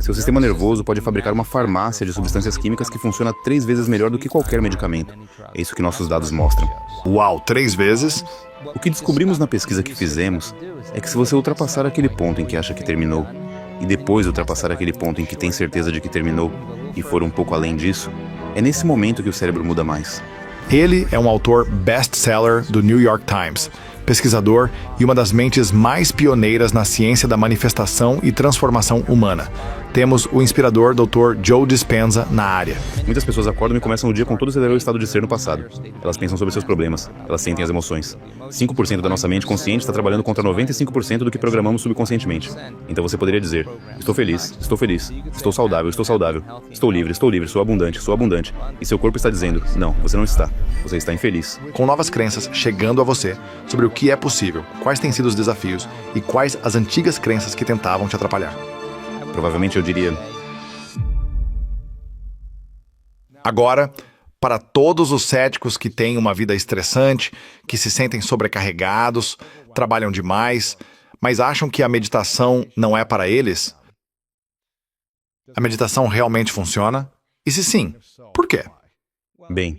Seu sistema nervoso pode fabricar uma farmácia de substâncias químicas que funciona 3 vezes melhor do que qualquer medicamento. É isso que nossos dados mostram. Uau, 3 vezes? O que descobrimos na pesquisa que fizemos é que se você ultrapassar aquele ponto em que acha que terminou, e depois ultrapassar aquele ponto em que tem certeza de que terminou, e for um pouco além disso, é nesse momento que o cérebro muda mais. Ele é um autor best-seller do New York Times, pesquisador e uma das mentes mais pioneiras na ciência da manifestação e transformação humana. Temos o inspirador Dr. Joe Dispenza na área. Muitas pessoas acordam e começam o dia com todo o estado de ser no passado. Elas pensam sobre seus problemas, elas sentem as emoções. 5% da nossa mente consciente está trabalhando contra 95% do que programamos subconscientemente. Então você poderia dizer, estou feliz, estou saudável, estou livre, sou abundante. E seu corpo está dizendo, não, você não está. Você está infeliz. Com novas crenças chegando a você sobre o que é possível, quais têm sido os desafios e quais as antigas crenças que tentavam te atrapalhar. Provavelmente eu diria... Agora, para todos os céticos que têm uma vida estressante, que se sentem sobrecarregados, trabalham demais, mas acham que a meditação não é para eles, a meditação realmente funciona? E se sim, por quê? Bem,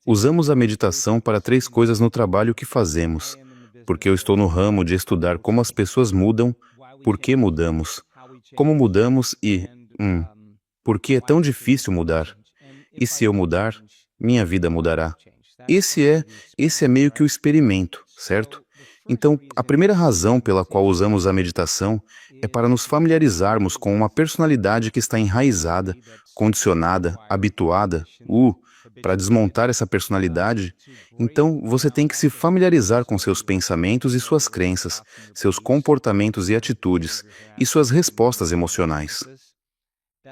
usamos a meditação para 3 coisas no trabalho que fazemos, porque eu estou no ramo de estudar como as pessoas mudam, por que mudamos, como mudamos e, por que é tão difícil mudar. E se eu mudar, minha vida mudará. Esse é meio que o experimento, certo? Então, a primeira razão pela qual usamos a meditação é para nos familiarizarmos com uma personalidade que está enraizada, condicionada, habituada. Para desmontar essa personalidade, então você tem que se familiarizar com seus pensamentos e suas crenças, seus comportamentos e atitudes, e suas respostas emocionais.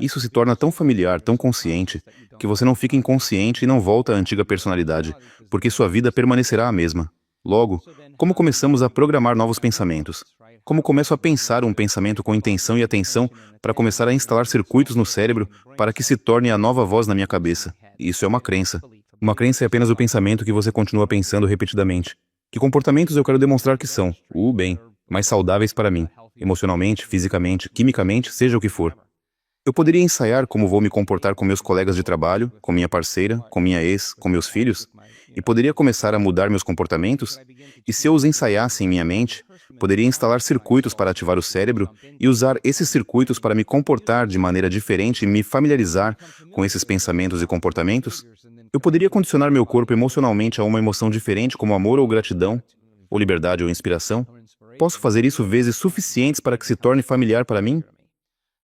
Isso se torna tão familiar, tão consciente, que você não fica inconsciente e não volta à antiga personalidade, porque sua vida permanecerá a mesma. Logo, como começamos a programar novos pensamentos? Como começo a pensar um pensamento com intenção e atenção para começar a instalar circuitos no cérebro para que se torne a nova voz na minha cabeça? Isso é uma crença. Uma crença é apenas o pensamento que você continua pensando repetidamente. Que comportamentos eu quero demonstrar que são, mais saudáveis para mim, emocionalmente, fisicamente, quimicamente, seja o que for. Eu poderia ensaiar como vou me comportar com meus colegas de trabalho, com minha parceira, com minha ex, com meus filhos, e poderia começar a mudar meus comportamentos, e se eu os ensaiasse em minha mente, poderia instalar circuitos para ativar o cérebro e usar esses circuitos para me comportar de maneira diferente e me familiarizar com esses pensamentos e comportamentos. Eu poderia condicionar meu corpo emocionalmente a uma emoção diferente como amor ou gratidão, ou liberdade ou inspiração. Posso fazer isso vezes suficientes para que se torne familiar para mim?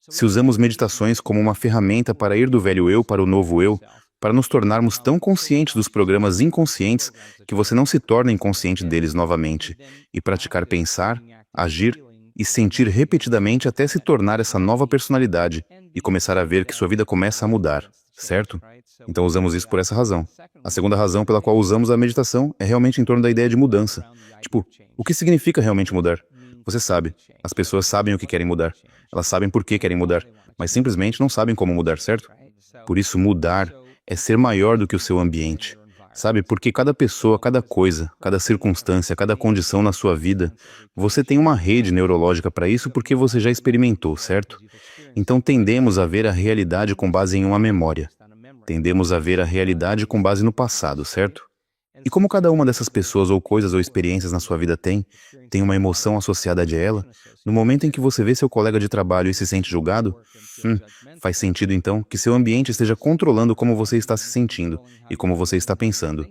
Se usamos meditações como uma ferramenta para ir do velho eu para o novo eu, para nos tornarmos tão conscientes dos programas inconscientes que você não se torna inconsciente deles novamente, e praticar pensar, agir e sentir repetidamente até se tornar essa nova personalidade e começar a ver que sua vida começa a mudar, certo? Então usamos isso por essa razão. A segunda razão pela qual usamos a meditação é realmente em torno da ideia de mudança. O que significa realmente mudar? Você sabe, as pessoas sabem o que querem mudar. Elas sabem por que querem mudar, mas simplesmente não sabem como mudar, certo? Por isso, mudar é ser maior do que o seu ambiente. Sabe, porque cada pessoa, cada coisa, cada circunstância, cada condição na sua vida, você tem uma rede neurológica para isso porque você já experimentou, certo? Então tendemos a ver a realidade com base em uma memória. Tendemos a ver a realidade com base no passado, certo? E como cada uma dessas pessoas ou coisas ou experiências na sua vida tem uma emoção associada a ela, no momento em que você vê seu colega de trabalho e se sente julgado, faz sentido então que seu ambiente esteja controlando como você está se sentindo e como você está pensando.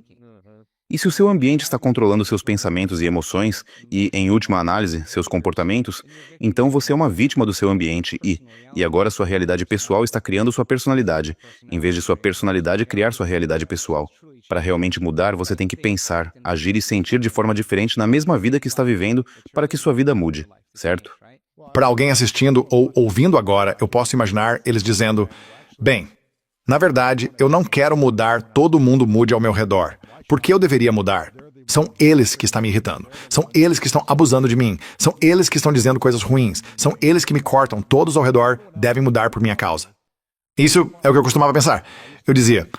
E se o seu ambiente está controlando seus pensamentos e emoções e, em última análise, seus comportamentos, então você é uma vítima do seu ambiente e agora sua realidade pessoal está criando sua personalidade, em vez de sua personalidade criar sua realidade pessoal. Para realmente mudar, você tem que pensar, agir e sentir de forma diferente na mesma vida que está vivendo para que sua vida mude, certo? Para alguém assistindo ou ouvindo agora, eu posso imaginar eles dizendo, bem, na verdade, eu não quero mudar, todo mundo mude ao meu redor. Por que eu deveria mudar? São eles que estão me irritando. São eles que estão abusando de mim. São eles que estão dizendo coisas ruins. São eles que me cortam. Todos ao redor devem mudar por minha causa. Isso é o que eu costumava pensar. Eu dizia,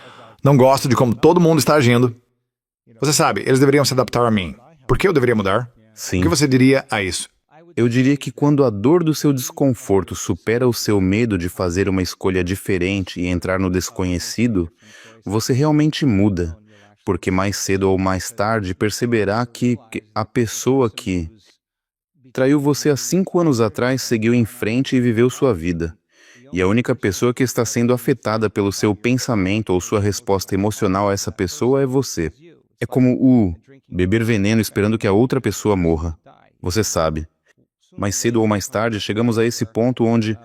não gosto de como todo mundo está agindo. Você sabe, eles deveriam se adaptar a mim. Por que eu deveria mudar? Sim. O que você diria a isso? Eu diria que quando a dor do seu desconforto supera o seu medo de fazer uma escolha diferente e entrar no desconhecido, você realmente muda, porque mais cedo ou mais tarde perceberá que a pessoa que traiu você há 5 anos atrás seguiu em frente e viveu sua vida. E a única pessoa que está sendo afetada pelo seu pensamento ou sua resposta emocional a essa pessoa é você. É como o beber veneno esperando que a outra pessoa morra. Você sabe. Mais cedo ou mais tarde, chegamos a esse ponto onde,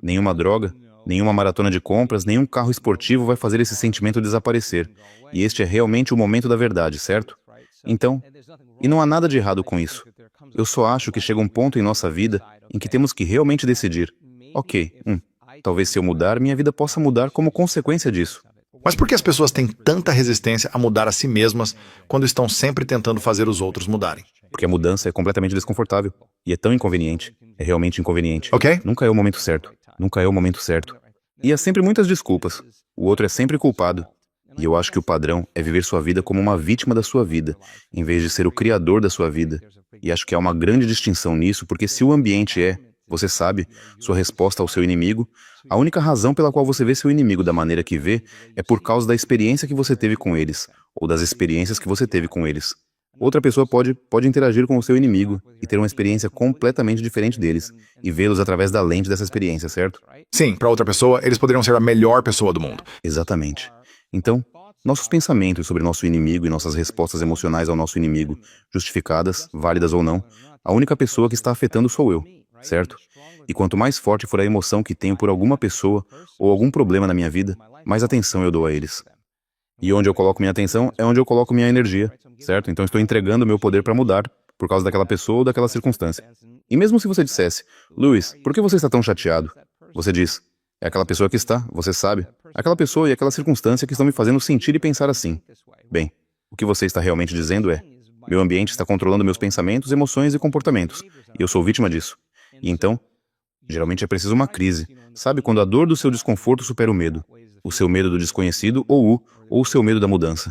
nenhuma droga, nenhuma maratona de compras, nenhum carro esportivo vai fazer esse sentimento desaparecer. E este é realmente o momento da verdade, certo? Então, e não há nada de errado com isso. Eu só acho que chega um ponto em nossa vida em que temos que realmente decidir. Ok, talvez se eu mudar, minha vida possa mudar como consequência disso. Mas por que as pessoas têm tanta resistência a mudar a si mesmas quando estão sempre tentando fazer os outros mudarem? Porque a mudança é completamente desconfortável. E é tão inconveniente. É realmente inconveniente. Ok? Nunca é o momento certo. Nunca é o momento certo. E há sempre muitas desculpas. O outro é sempre culpado. E eu acho que o padrão é viver sua vida como uma vítima da sua vida, em vez de ser o criador da sua vida. E acho que há uma grande distinção nisso, porque se o ambiente é, você sabe, sua resposta ao seu inimigo, a única razão pela qual você vê seu inimigo da maneira que vê é por causa da experiência que você teve com eles, ou das experiências que você teve com eles. Outra pessoa pode interagir com o seu inimigo e ter uma experiência completamente diferente deles, e vê-los através da lente dessa experiência, certo? Sim, para outra pessoa, eles poderiam ser a melhor pessoa do mundo. Exatamente. Então, nossos pensamentos sobre nosso inimigo e nossas respostas emocionais ao nosso inimigo, justificadas, válidas ou não, a única pessoa que está afetando sou eu, certo? E quanto mais forte for a emoção que tenho por alguma pessoa ou algum problema na minha vida, mais atenção eu dou a eles. E onde eu coloco minha atenção é onde eu coloco minha energia, certo? Então estou entregando meu poder para mudar por causa daquela pessoa ou daquela circunstância. E mesmo se você dissesse, Luiz, por que você está tão chateado? Você diz, é aquela pessoa que está, você sabe, aquela pessoa e aquela circunstância que estão me fazendo sentir e pensar assim. Bem, o que você está realmente dizendo é, meu ambiente está controlando meus pensamentos, emoções e comportamentos, e eu sou vítima disso. E então, geralmente é preciso uma crise. Sabe quando a dor do seu desconforto supera o seu medo do desconhecido ou o seu medo da mudança.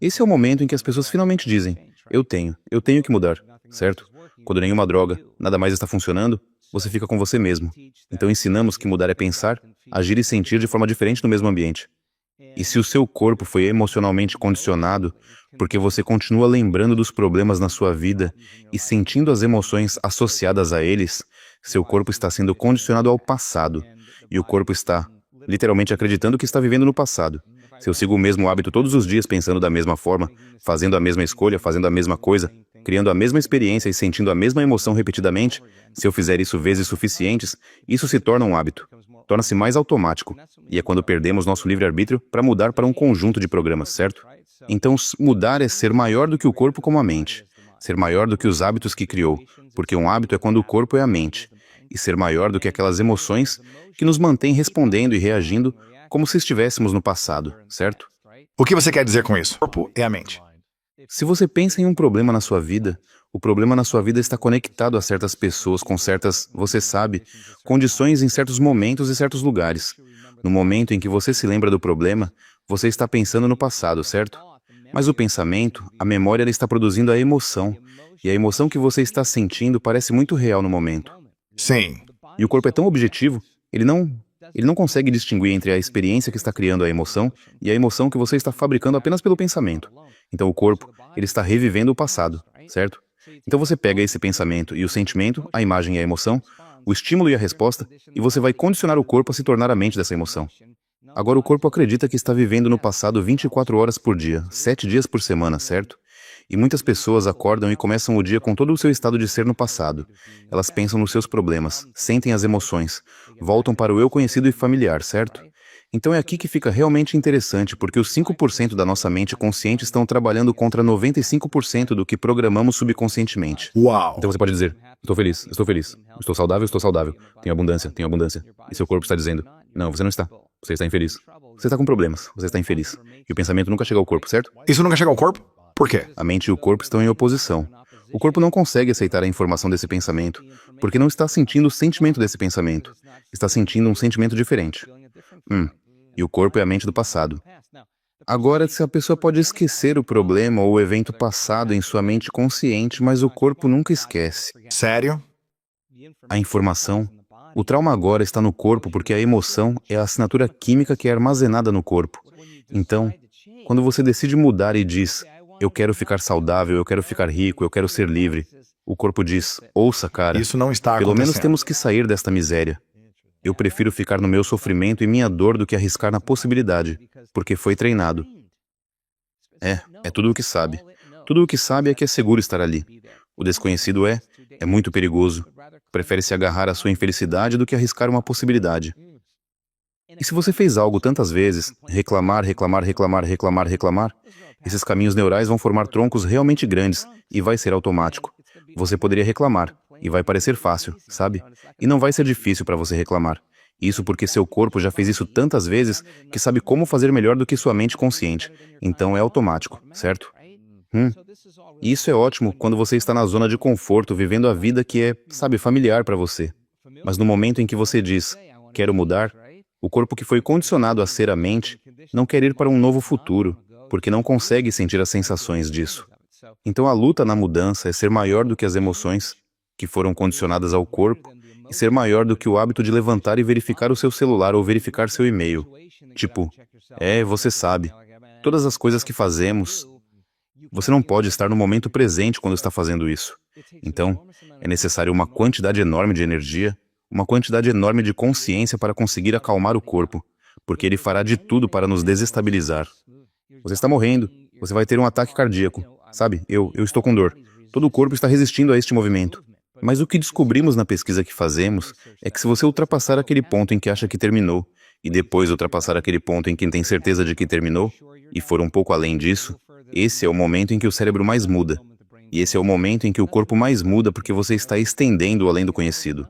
Esse é o momento em que as pessoas finalmente dizem, eu tenho que mudar, certo? Quando nenhuma droga, nada mais está funcionando, você fica com você mesmo. Então ensinamos que mudar é pensar, agir e sentir de forma diferente no mesmo ambiente. E se o seu corpo foi emocionalmente condicionado, porque você continua lembrando dos problemas na sua vida e sentindo as emoções associadas a eles, seu corpo está sendo condicionado ao passado, e o corpo está, literalmente, acreditando que está vivendo no passado. Se eu sigo o mesmo hábito todos os dias pensando da mesma forma, fazendo a mesma escolha, fazendo a mesma coisa, criando a mesma experiência e sentindo a mesma emoção repetidamente, se eu fizer isso vezes suficientes, isso se torna um hábito. Torna-se mais automático. E é quando perdemos nosso livre-arbítrio para mudar para um conjunto de programas, certo? Então, mudar é ser maior do que o corpo como a mente. Ser maior do que os hábitos que criou, porque um hábito é quando o corpo é a mente. E ser maior do que aquelas emoções que nos mantêm respondendo e reagindo como se estivéssemos no passado, certo? O que você quer dizer com isso? O corpo é a mente. Se você pensa em um problema na sua vida, o problema na sua vida está conectado a certas pessoas com certas, você sabe, condições em certos momentos e certos lugares. No momento em que você se lembra do problema, você está pensando no passado, certo? Mas o pensamento, a memória, ela está produzindo a emoção. E a emoção que você está sentindo parece muito real no momento. Sim. E o corpo é tão objetivo, ele não consegue distinguir entre a experiência que está criando a emoção e a emoção que você está fabricando apenas pelo pensamento. Então o corpo, ele está revivendo o passado, certo? Então você pega esse pensamento e o sentimento, a imagem e a emoção, o estímulo e a resposta, e você vai condicionar o corpo a se tornar a mente dessa emoção. Agora o corpo acredita que está vivendo no passado 24 horas por dia, 7 dias por semana, certo? E muitas pessoas acordam e começam o dia com todo o seu estado de ser no passado. Elas pensam nos seus problemas, sentem as emoções, voltam para o eu conhecido e familiar, certo? Então é aqui que fica realmente interessante, porque os 5% da nossa mente consciente estão trabalhando contra 95% do que programamos subconscientemente. Uau! Então você pode dizer, estou feliz, estou saudável, tenho abundância. E seu corpo está dizendo, não, você não está, você está infeliz. Você está com problemas, você está infeliz. E o pensamento nunca chega ao corpo, certo? Isso nunca chega ao corpo? Por quê? A mente e o corpo estão em oposição. O corpo não consegue aceitar a informação desse pensamento, porque não está sentindo o sentimento desse pensamento. Está sentindo um sentimento diferente. E o corpo é a mente do passado. Agora, se a pessoa pode esquecer o problema ou o evento passado em sua mente consciente, mas o corpo nunca esquece. Sério? a informação. O trauma agora está no corpo porque a emoção é a assinatura química que é armazenada no corpo. Então, quando você decide mudar e diz, eu quero ficar saudável, eu quero ficar rico, eu quero ser livre, o corpo diz, ouça, cara, Isso não está pelo menos acontecendo. temos que sair desta miséria. Eu prefiro ficar no meu sofrimento e minha dor do que arriscar na possibilidade, porque foi treinado. É tudo o que sabe. Tudo o que sabe é que é seguro estar ali. O desconhecido é muito perigoso. Prefere se agarrar à sua infelicidade do que arriscar uma possibilidade. E se você fez algo tantas vezes, reclamar, reclamar, reclamar, reclamar, reclamar, esses caminhos neurais vão formar troncos realmente grandes e vai ser automático. Você poderia reclamar e vai parecer fácil, sabe? E não vai ser difícil para você reclamar. Isso porque seu corpo já fez isso tantas vezes que sabe como fazer melhor do que sua mente consciente. Então é automático, certo? E isso é ótimo quando você está na zona de conforto, vivendo a vida que é, sabe, familiar para você. Mas no momento em que você diz, quero mudar, o corpo que foi condicionado a ser a mente não quer ir para um novo futuro, porque não consegue sentir as sensações disso. Então a luta na mudança é ser maior do que as emoções, que foram condicionadas ao corpo, e ser maior do que o hábito de levantar e verificar o seu celular ou verificar seu e-mail. Tipo, você sabe, todas as coisas que fazemos, você não pode estar no momento presente quando está fazendo isso. Então, é necessário uma quantidade enorme de energia, uma quantidade enorme de consciência para conseguir acalmar o corpo, porque ele fará de tudo para nos desestabilizar. Você está morrendo, você vai ter um ataque cardíaco. Sabe, eu estou com dor. Todo o corpo está resistindo a este movimento. Mas o que descobrimos na pesquisa que fazemos é que se você ultrapassar aquele ponto em que acha que terminou, e depois ultrapassar aquele ponto em que tem certeza de que terminou, e for um pouco além disso, esse é o momento em que o cérebro mais muda. E esse é o momento em que o corpo mais muda porque você está estendendo além do conhecido.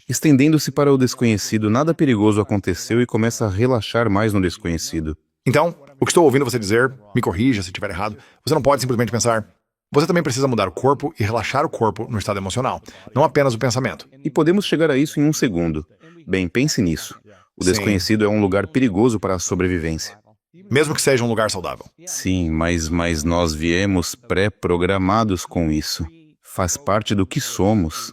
Estendendo-se para o desconhecido, nada perigoso aconteceu e começa a relaxar mais no desconhecido. Então, o que estou ouvindo você dizer, me corrija se estiver errado, você não pode simplesmente pensar, você também precisa mudar o corpo e relaxar o corpo no estado emocional, não apenas o pensamento. E podemos chegar a isso em um segundo. Bem, pense nisso. O Sim. desconhecido é um lugar perigoso para a sobrevivência. Mesmo que seja um lugar saudável. Sim, mas nós viemos pré-programados com isso. Faz parte do que somos.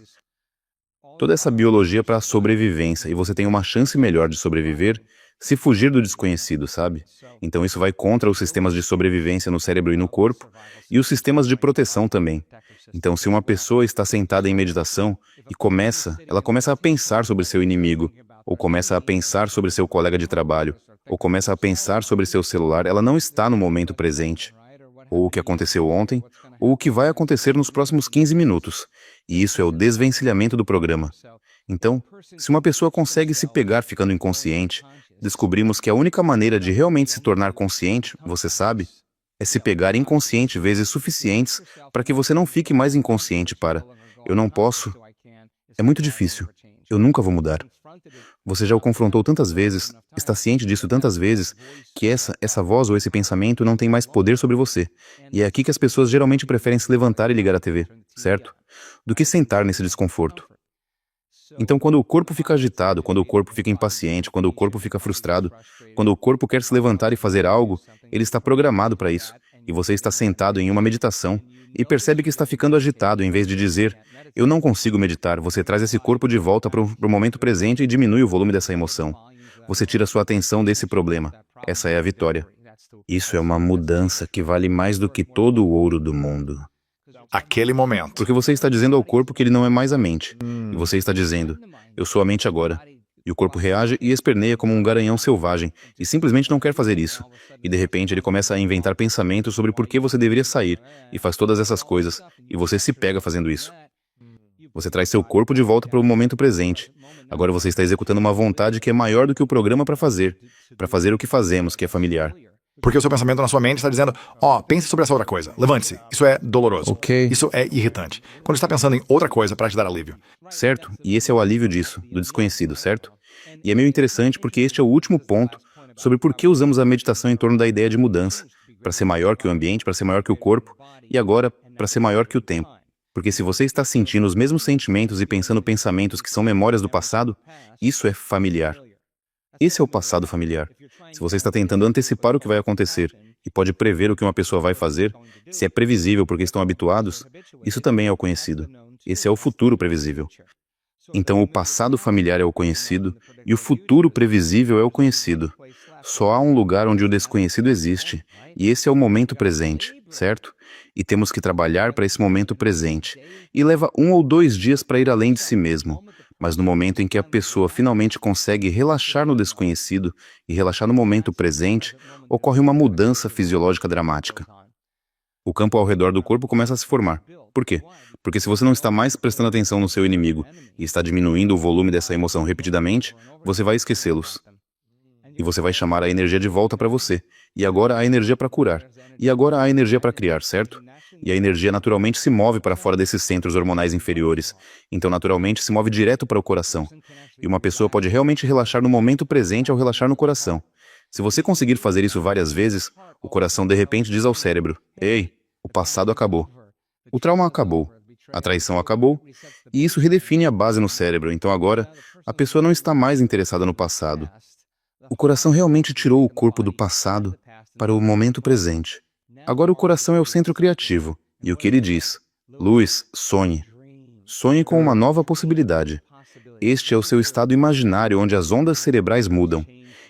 Toda essa biologia para a sobrevivência, e você tem uma chance melhor de sobreviver se fugir do desconhecido, sabe? Então isso vai contra os sistemas de sobrevivência no cérebro e no corpo, e os sistemas de proteção também. Então se uma pessoa está sentada em meditação e ela começa a pensar sobre seu inimigo, ou começa a pensar sobre seu colega de trabalho, ou começa a pensar sobre seu celular, ela não está no momento presente. Ou o que aconteceu ontem, ou o que vai acontecer nos próximos 15 minutos. E isso é o desvencilhamento do programa. Então, se uma pessoa consegue se pegar ficando inconsciente, descobrimos que a única maneira de realmente se tornar consciente, você sabe, é se pegar inconsciente vezes suficientes para que você não fique mais inconsciente para eu não posso, é muito difícil, eu nunca vou mudar. Você já o confrontou tantas vezes, está ciente disso tantas vezes, que essa voz ou esse pensamento não tem mais poder sobre você. E é aqui que as pessoas geralmente preferem se levantar e ligar a TV, certo? Do que sentar nesse desconforto. Então, quando o corpo fica agitado, quando o corpo fica impaciente, quando o corpo fica frustrado, quando o corpo quer se levantar e fazer algo, ele está programado para isso. E você está sentado em uma meditação e percebe que está ficando agitado em vez de dizer, eu não consigo meditar. Você traz esse corpo de volta para o momento presente e diminui o volume dessa emoção. Você tira sua atenção desse problema. Essa é a vitória. Isso é uma mudança que vale mais do que todo o ouro do mundo. Aquele momento. Porque você está dizendo ao corpo que ele não é mais a mente. E você está dizendo, eu sou a mente agora. E o corpo reage e esperneia como um garanhão selvagem, e simplesmente não quer fazer isso. E de repente ele começa a inventar pensamentos sobre por que você deveria sair, e faz todas essas coisas, e você se pega fazendo isso. Você traz seu corpo de volta para o momento presente. Agora você está executando uma vontade que é maior do que o programa para fazer o que fazemos, que é familiar. Porque o seu pensamento na sua mente está dizendo, pense sobre essa outra coisa, levante-se, isso é doloroso, Ok. Isso é irritante. Quando está pensando em outra coisa para te dar alívio. Certo? E esse é o alívio disso, do desconhecido, certo? E é meio interessante porque este é o último ponto sobre por que usamos a meditação em torno da ideia de mudança, para ser maior que o ambiente, para ser maior que o corpo, e agora para ser maior que o tempo. Porque se você está sentindo os mesmos sentimentos e pensando pensamentos que são memórias do passado, isso é familiar. Esse é o passado familiar. Se você está tentando antecipar o que vai acontecer e pode prever o que uma pessoa vai fazer, se é previsível porque estão habituados, isso também é o conhecido. Esse é o futuro previsível. Então o passado familiar é o conhecido e o futuro previsível é o conhecido. Só há um lugar onde o desconhecido existe, e esse é o momento presente, certo? E temos que trabalhar para esse momento presente. E leva 1 ou 2 dias para ir além de si mesmo. Mas no momento em que a pessoa finalmente consegue relaxar no desconhecido e relaxar no momento presente, ocorre uma mudança fisiológica dramática. O campo ao redor do corpo começa a se formar. Por quê? Porque se você não está mais prestando atenção no seu inimigo e está diminuindo o volume dessa emoção repetidamente, você vai esquecê-los. E você vai chamar a energia de volta para você. E agora a energia para curar. E agora a energia para criar, certo? E a energia naturalmente se move para fora desses centros hormonais inferiores. Então naturalmente se move direto para o coração. E uma pessoa pode realmente relaxar no momento presente ao relaxar no coração. Se você conseguir fazer isso várias vezes, o coração de repente diz ao cérebro: ei, o passado acabou. O trauma acabou. A traição acabou. E isso redefine a base no cérebro. Então agora, a pessoa não está mais interessada no passado. O coração realmente tirou o corpo do passado para o momento presente. Agora o coração é o centro criativo. E o que ele diz? Luiz, sonhe. Sonhe com uma nova possibilidade. Este é o seu estado imaginário onde as ondas cerebrais mudam.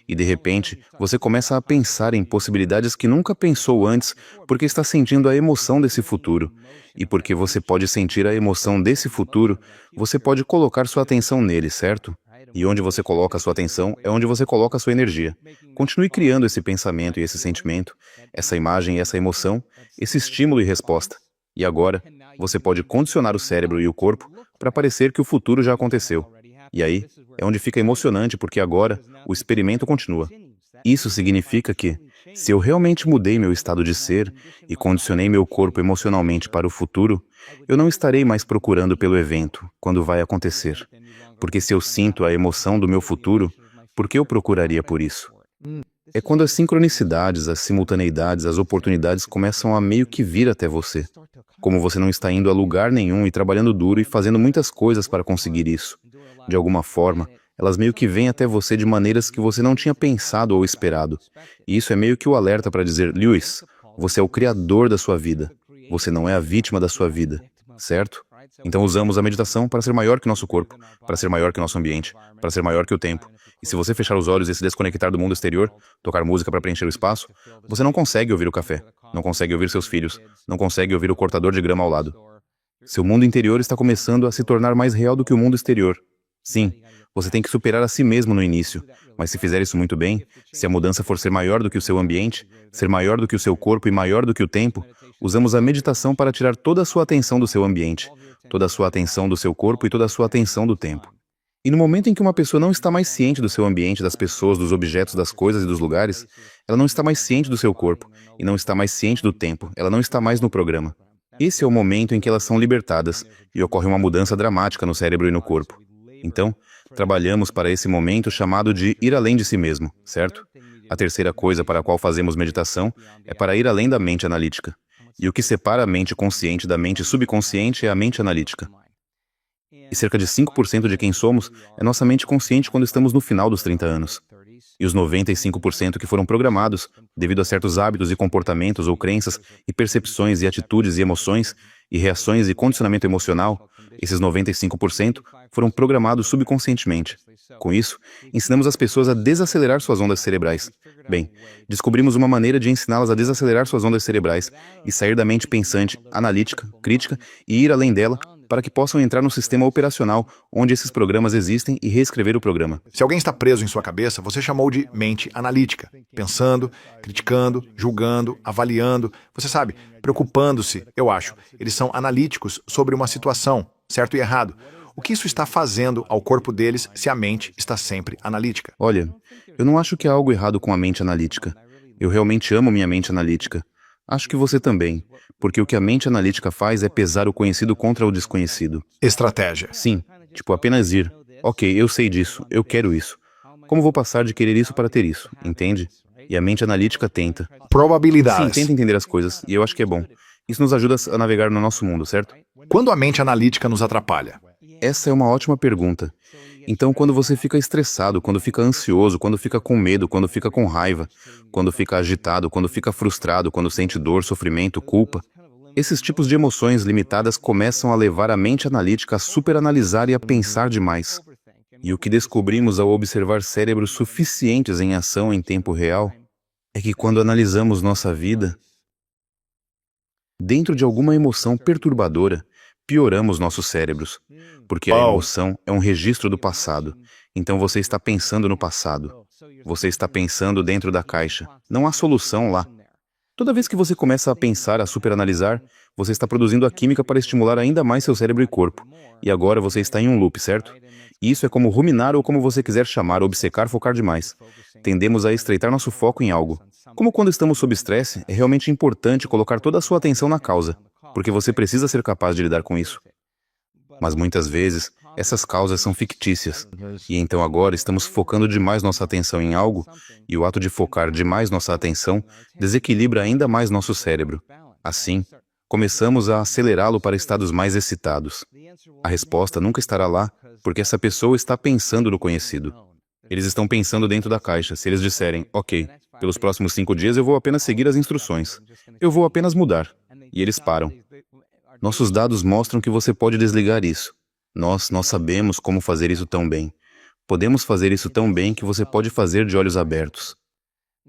E de repente, você começa a pensar em possibilidades que nunca pensou antes porque está sentindo a emoção desse futuro. E porque você pode sentir a emoção desse futuro, você pode colocar sua atenção nele, certo? E onde você coloca a sua atenção é onde você coloca a sua energia. Continue criando esse pensamento e esse sentimento, essa imagem e essa emoção, esse estímulo e resposta. E agora, você pode condicionar o cérebro e o corpo para parecer que o futuro já aconteceu. E aí, é onde fica emocionante porque agora o experimento continua. Isso significa que, se eu realmente mudei meu estado de ser e condicionei meu corpo emocionalmente para o futuro, eu não estarei mais procurando pelo evento, quando vai acontecer. Porque se eu sinto a emoção do meu futuro, por que eu procuraria por isso? É quando as sincronicidades, as simultaneidades, as oportunidades começam a meio que vir até você. Como você não está indo a lugar nenhum e trabalhando duro e fazendo muitas coisas para conseguir isso. De alguma forma, elas meio que vêm até você de maneiras que você não tinha pensado ou esperado. E isso é meio que o alerta para dizer: Lewis, você é o criador da sua vida. Você não é a vítima da sua vida, certo? Então usamos a meditação para ser maior que nosso corpo, para ser maior que nosso ambiente, para ser maior que o tempo. E se você fechar os olhos e se desconectar do mundo exterior, tocar música para preencher o espaço, você não consegue ouvir o café, não consegue ouvir seus filhos, não consegue ouvir o cortador de grama ao lado. Seu mundo interior está começando a se tornar mais real do que o mundo exterior. Sim, você tem que superar a si mesmo no início, mas se fizer isso muito bem, se a mudança for ser maior do que o seu ambiente, ser maior do que o seu corpo e maior do que o tempo, usamos a meditação para tirar toda a sua atenção do seu ambiente, toda a sua atenção do seu corpo e toda a sua atenção do tempo. E no momento em que uma pessoa não está mais ciente do seu ambiente, das pessoas, dos objetos, das coisas e dos lugares, ela não está mais ciente do seu corpo, e não está mais ciente do tempo, ela não está mais no programa. Esse é o momento em que elas são libertadas, e ocorre uma mudança dramática no cérebro e no corpo. Então, trabalhamos para esse momento chamado de ir além de si mesmo, certo? A terceira coisa para a qual fazemos meditação é para ir além da mente analítica. E o que separa a mente consciente da mente subconsciente é a mente analítica. E cerca de 5% de quem somos é nossa mente consciente quando estamos no final dos 30 anos. E os 95% que foram programados, devido a certos hábitos e comportamentos ou crenças, e percepções e atitudes e emoções, e reações e condicionamento emocional, esses 95% foram programados subconscientemente. Com isso, ensinamos as pessoas a desacelerar suas ondas cerebrais. Bem, descobrimos uma maneira de ensiná-las a desacelerar suas ondas cerebrais e sair da mente pensante, analítica, crítica e ir além dela para que possam entrar no sistema operacional onde esses programas existem e reescrever o programa. Se alguém está preso em sua cabeça, você chamou de mente analítica, pensando, criticando, julgando, avaliando, você sabe, preocupando-se, eu acho. Eles são analíticos sobre uma situação, certo e errado. O que isso está fazendo ao corpo deles se a mente está sempre analítica? Olha, eu não acho que há algo errado com a mente analítica. Eu realmente amo minha mente analítica. Acho que você também, porque o que a mente analítica faz é pesar o conhecido contra o desconhecido. Estratégia. Sim, tipo apenas ir. Ok, eu sei disso, eu quero isso. Como vou passar de querer isso para ter isso, entende? E a mente analítica tenta. Probabilidades. Sim, tenta entender as coisas, e eu acho que é bom. Isso nos ajuda a navegar no nosso mundo, certo? Quando a mente analítica nos atrapalha? Essa é uma ótima pergunta. Então, quando você fica estressado, quando fica ansioso, quando fica com medo, quando fica com raiva, quando fica agitado, quando fica frustrado, quando sente dor, sofrimento, culpa, Esses tipos de emoções limitadas começam a levar a mente analítica a superanalisar e a pensar demais. E o que descobrimos ao observar cérebros suficientes em ação em tempo real é que quando analisamos nossa vida, dentro de alguma emoção perturbadora, pioramos nossos cérebros, porque a Uau. emoção é um registro do passado. Então você está pensando no passado. Você está pensando dentro da caixa. Não há solução lá. Toda vez que você começa a pensar, a superanalisar, você está produzindo a química para estimular ainda mais seu cérebro e corpo. E agora você está em um loop, certo? E isso é como ruminar ou como você quiser chamar, obcecar, focar demais. Tendemos a estreitar nosso foco em algo. Como quando estamos sob estresse, é realmente importante colocar toda a sua atenção na causa, porque você precisa ser capaz de lidar com isso. Mas muitas vezes, essas causas são fictícias. E então agora estamos focando demais nossa atenção em algo, e o ato de focar demais nossa atenção desequilibra ainda mais nosso cérebro. Assim, começamos a acelerá-lo para estados mais excitados. A resposta nunca estará lá, porque essa pessoa está pensando no conhecido. Eles estão pensando dentro da caixa. Se eles disserem, ok, pelos próximos 5 dias eu vou apenas seguir as instruções. Eu vou apenas mudar. E eles param. Nossos dados mostram que você pode desligar isso. Nós sabemos como fazer isso tão bem. Podemos fazer isso tão bem que você pode fazer de olhos abertos.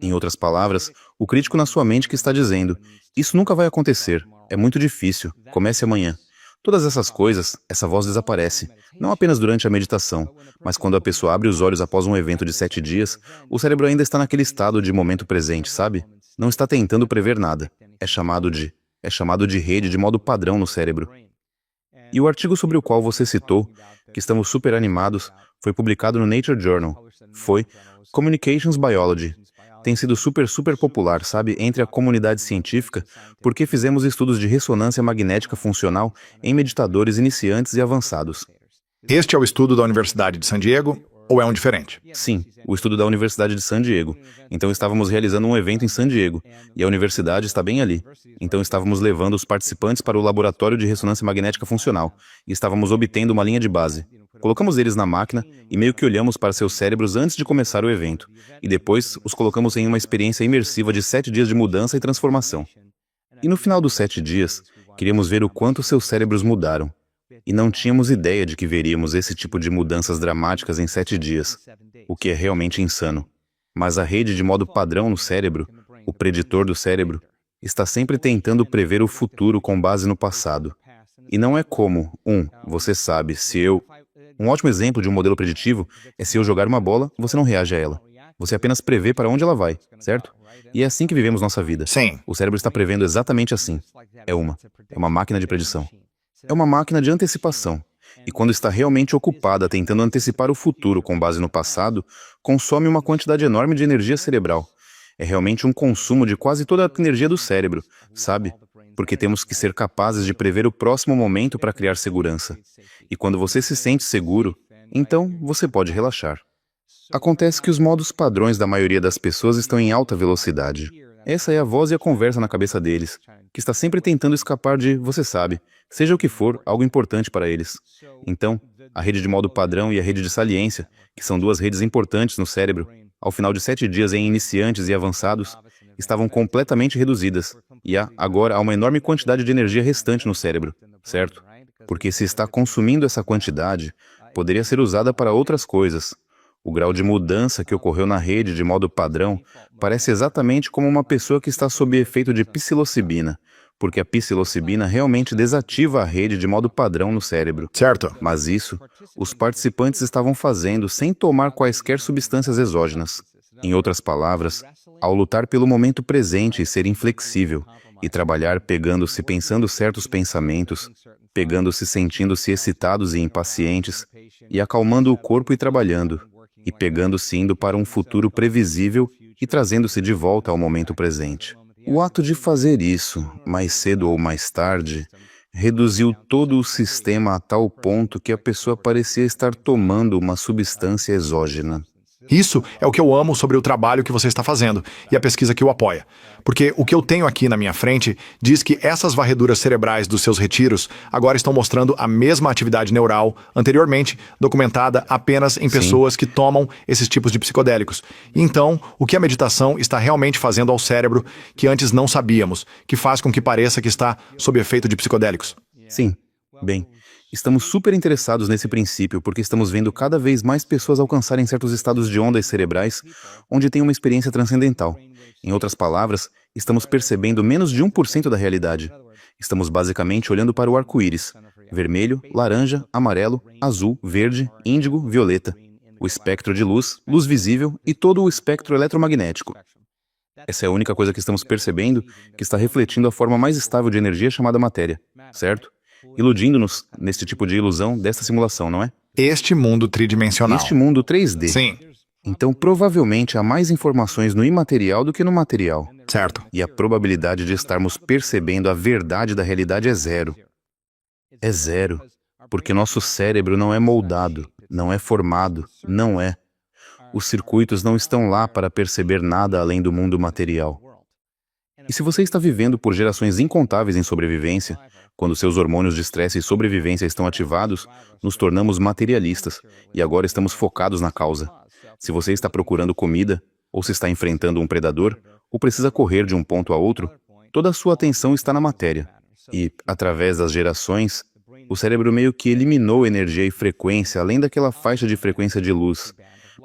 Em outras palavras, o crítico na sua mente que está dizendo, isso nunca vai acontecer, é muito difícil, comece amanhã. Todas essas coisas, essa voz desaparece, não apenas durante a meditação, mas quando a pessoa abre os olhos após um evento de 7 dias, o cérebro ainda está naquele estado de momento presente, sabe? Não está tentando prever nada. É chamado de rede de modo padrão no cérebro. E o artigo sobre o qual você citou, que estamos super animados, foi publicado no Nature Journal. Foi Communications Biology. Tem sido super popular, sabe, entre a comunidade científica, porque fizemos estudos de ressonância magnética funcional em meditadores iniciantes e avançados. Este é o estudo da Universidade de San Diego ou é um diferente? Sim, o estudo da Universidade de San Diego. Então estávamos realizando um evento em San Diego, e a universidade está bem ali. Então estávamos levando os participantes para o laboratório de ressonância magnética funcional, e estávamos obtendo uma linha de base. Colocamos eles na máquina e meio que olhamos para seus cérebros antes de começar o evento, e depois os colocamos em uma experiência imersiva de 7 dias de mudança e transformação. E no final dos 7 dias, queríamos ver o quanto seus cérebros mudaram. E não tínhamos ideia de que veríamos esse tipo de mudanças dramáticas em 7 dias, o que é realmente insano. Mas a rede de modo padrão no cérebro, o preditor do cérebro, está sempre tentando prever o futuro com base no passado. E não é como, você sabe, se eu... Um ótimo exemplo de um modelo preditivo é se eu jogar uma bola, você não reage a ela. Você apenas prevê para onde ela vai, certo? E é assim que vivemos nossa vida. Sim. O cérebro está prevendo exatamente assim. É uma máquina de predição. É uma máquina de antecipação. E quando está realmente ocupada tentando antecipar o futuro com base no passado, consome uma quantidade enorme de energia cerebral. É realmente um consumo de quase toda a energia do cérebro, sabe? Porque temos que ser capazes de prever o próximo momento para criar segurança. E quando você se sente seguro, então você pode relaxar. Acontece que os modos padrões da maioria das pessoas estão em alta velocidade. Essa é a voz e a conversa na cabeça deles, que está sempre tentando escapar de, você sabe, seja o que for, algo importante para eles. Então, a rede de modo padrão e a rede de saliência, que são 2 redes importantes no cérebro, ao final de 7 dias em iniciantes e avançados, estavam completamente reduzidas, e agora há uma enorme quantidade de energia restante no cérebro, certo? Porque se está consumindo essa quantidade, poderia ser usada para outras coisas. O grau de mudança que ocorreu na rede de modo padrão parece exatamente como uma pessoa que está sob efeito de psilocibina, porque a psilocibina realmente desativa a rede de modo padrão no cérebro. Certo. Mas isso, os participantes estavam fazendo sem tomar quaisquer substâncias exógenas. Em outras palavras, ao lutar pelo momento presente e ser inflexível, e trabalhar pegando-se pensando certos pensamentos, pegando-se sentindo-se excitados e impacientes, e acalmando o corpo e trabalhando, e pegando-se indo para um futuro previsível e trazendo-se de volta ao momento presente. O ato de fazer isso, mais cedo ou mais tarde, reduziu todo o sistema a tal ponto que a pessoa parecia estar tomando uma substância exógena. Isso é o que eu amo sobre o trabalho que você está fazendo e a pesquisa que o apoia. Porque o que eu tenho aqui na minha frente diz que essas varreduras cerebrais dos seus retiros agora estão mostrando a mesma atividade neural anteriormente documentada apenas em pessoas que tomam esses tipos de psicodélicos. E então, o que a meditação está realmente fazendo ao cérebro que antes não sabíamos, que faz com que pareça que está sob efeito de psicodélicos? Sim. Bem, estamos super interessados nesse princípio porque estamos vendo cada vez mais pessoas alcançarem certos estados de ondas cerebrais onde têm uma experiência transcendental. Em outras palavras, estamos percebendo menos de 1% da realidade. Estamos basicamente olhando para o arco-íris: vermelho, laranja, amarelo, azul, verde, índigo, violeta. O espectro de luz, luz visível e todo o espectro eletromagnético. Essa é a única coisa que estamos percebendo que está refletindo a forma mais estável de energia chamada matéria, certo? Iludindo-nos neste tipo de ilusão desta simulação, não é? Este mundo tridimensional. Este mundo 3D. Sim, Então, provavelmente há mais informações no imaterial do que no material. certo. E a probabilidade de estarmos percebendo a verdade da realidade é zero. É zero. Porque nosso cérebro não é moldado, não é formado, não é. Os circuitos não estão lá para perceber nada além do mundo material. E se você está vivendo por gerações incontáveis em sobrevivência, quando seus hormônios de estresse e sobrevivência estão ativados, nos tornamos materialistas e agora estamos focados na causa. Se você está procurando comida, ou se está enfrentando um predador, ou precisa correr de um ponto a outro, toda a sua atenção está na matéria. E, através das gerações, o cérebro meio que eliminou energia e frequência além daquela faixa de frequência de luz.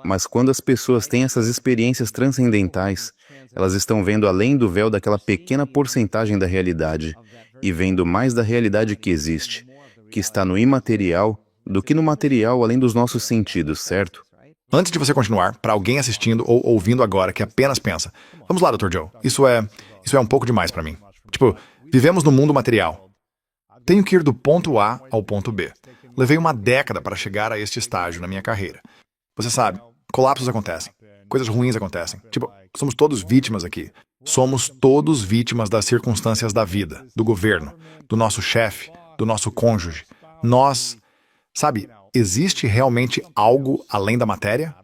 Mas quando as pessoas têm essas experiências transcendentais, elas estão vendo além do véu daquela pequena porcentagem da realidade e vendo mais da realidade que existe, que está no imaterial do que no material além dos nossos sentidos, certo? Antes de você continuar, para alguém assistindo ou ouvindo agora que apenas pensa, vamos lá, Dr. Joe, isso é um pouco demais para mim. Tipo, vivemos no mundo material. Tenho que ir do ponto A ao ponto B. Levei uma década para chegar a este estágio na minha carreira. Você sabe, colapsos acontecem, coisas ruins acontecem. Tipo, somos todos vítimas aqui. Somos todos vítimas das circunstâncias da vida, do governo, do nosso chefe, do nosso cônjuge. Nós, sabe, existe realmente algo além da matéria?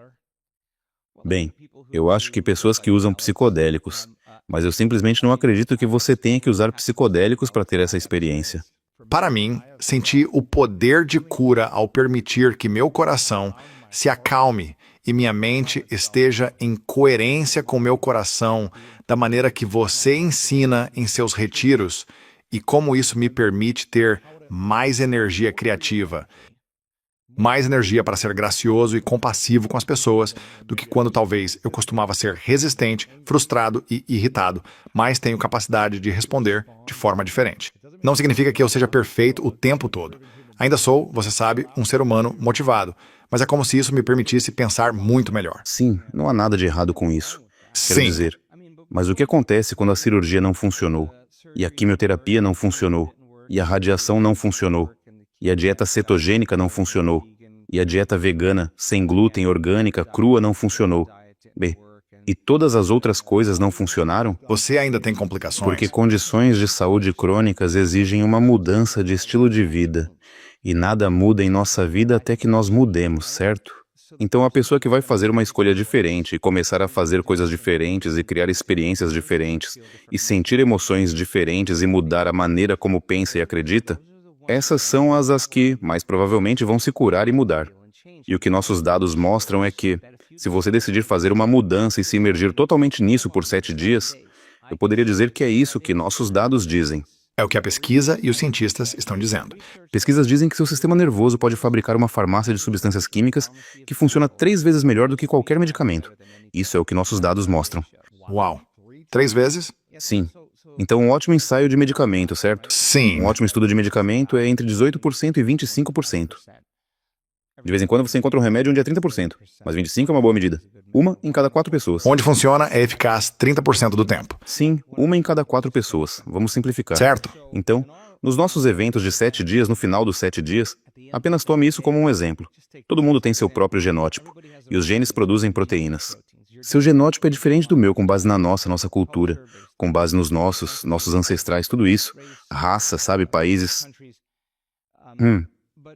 Bem, eu acho que pessoas que usam psicodélicos, mas eu simplesmente não acredito que você tenha que usar psicodélicos para ter essa experiência. Para mim, senti o poder de cura ao permitir que meu coração se acalme e minha mente esteja em coerência com meu coração, da maneira que você ensina em seus retiros, e como isso me permite ter mais energia criativa, mais energia para ser gracioso e compassivo com as pessoas do que quando talvez eu costumava ser resistente, frustrado e irritado, mas tenho capacidade de responder de forma diferente. Não significa que eu seja perfeito o tempo todo. Ainda sou, você sabe, um ser humano motivado, mas é como se isso me permitisse pensar muito melhor. Sim, não há nada de errado com isso. Quero Sim, dizer, mas o que acontece quando a cirurgia não funcionou, e a quimioterapia não funcionou, e a radiação não funcionou, e a dieta cetogênica não funcionou, e a dieta vegana, sem glúten, orgânica, crua não funcionou? Bem, e todas as outras coisas não funcionaram? você ainda tem complicações. Porque condições de saúde crônicas exigem uma mudança de estilo de vida. E nada muda em nossa vida até que nós mudemos, certo? Então a pessoa que vai fazer uma escolha diferente e começar a fazer coisas diferentes e criar experiências diferentes e sentir emoções diferentes e mudar a maneira como pensa e acredita, essas são as que, mais provavelmente, vão se curar e mudar. E o que nossos dados mostram é que, se você decidir fazer uma mudança e se imergir totalmente nisso por 7 dias, eu poderia dizer que é isso que nossos dados dizem. É o que a pesquisa e os cientistas estão dizendo. Pesquisas dizem que seu sistema nervoso pode fabricar uma farmácia de substâncias químicas que funciona 3 vezes melhor do que qualquer medicamento. Isso é o que nossos dados mostram. Uau. 3 vezes? Sim. Então, um ótimo ensaio de medicamento, certo? Sim. Um ótimo estudo de medicamento é entre 18% e 25%. De vez em quando você encontra um remédio onde é 30%, mas 25% é uma boa medida. 1 em cada 4 pessoas. Onde funciona é eficaz 30% do tempo. Sim, 1 em cada 4 pessoas. Vamos simplificar. Certo? Então, nos nossos eventos de 7 dias, no final dos 7 dias, apenas tome isso como um exemplo. Todo mundo tem seu próprio genótipo, e os genes produzem proteínas. Seu genótipo é diferente do meu com base na nossa cultura, com base nos nossos ancestrais, tudo isso. Raça, sabe, países.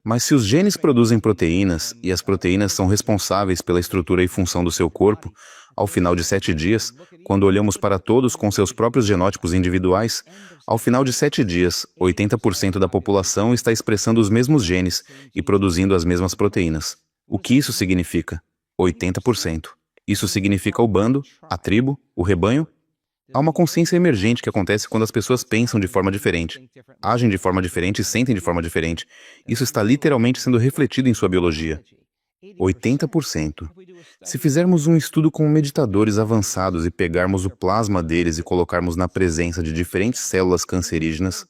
Mas se os genes produzem proteínas e as proteínas são responsáveis pela estrutura e função do seu corpo, ao final de 7 dias, quando olhamos para todos com seus próprios genótipos individuais, ao final de 7 dias, 80% da população está expressando os mesmos genes e produzindo as mesmas proteínas. O que isso significa? 80%. Isso significa o bando, a tribo, o rebanho? Há uma consciência emergente que acontece quando as pessoas pensam de forma diferente, agem de forma diferente e sentem de forma diferente. Isso está literalmente sendo refletido em sua biologia. 80%. Se fizermos um estudo com meditadores avançados e pegarmos o plasma deles e colocarmos na presença de diferentes células cancerígenas,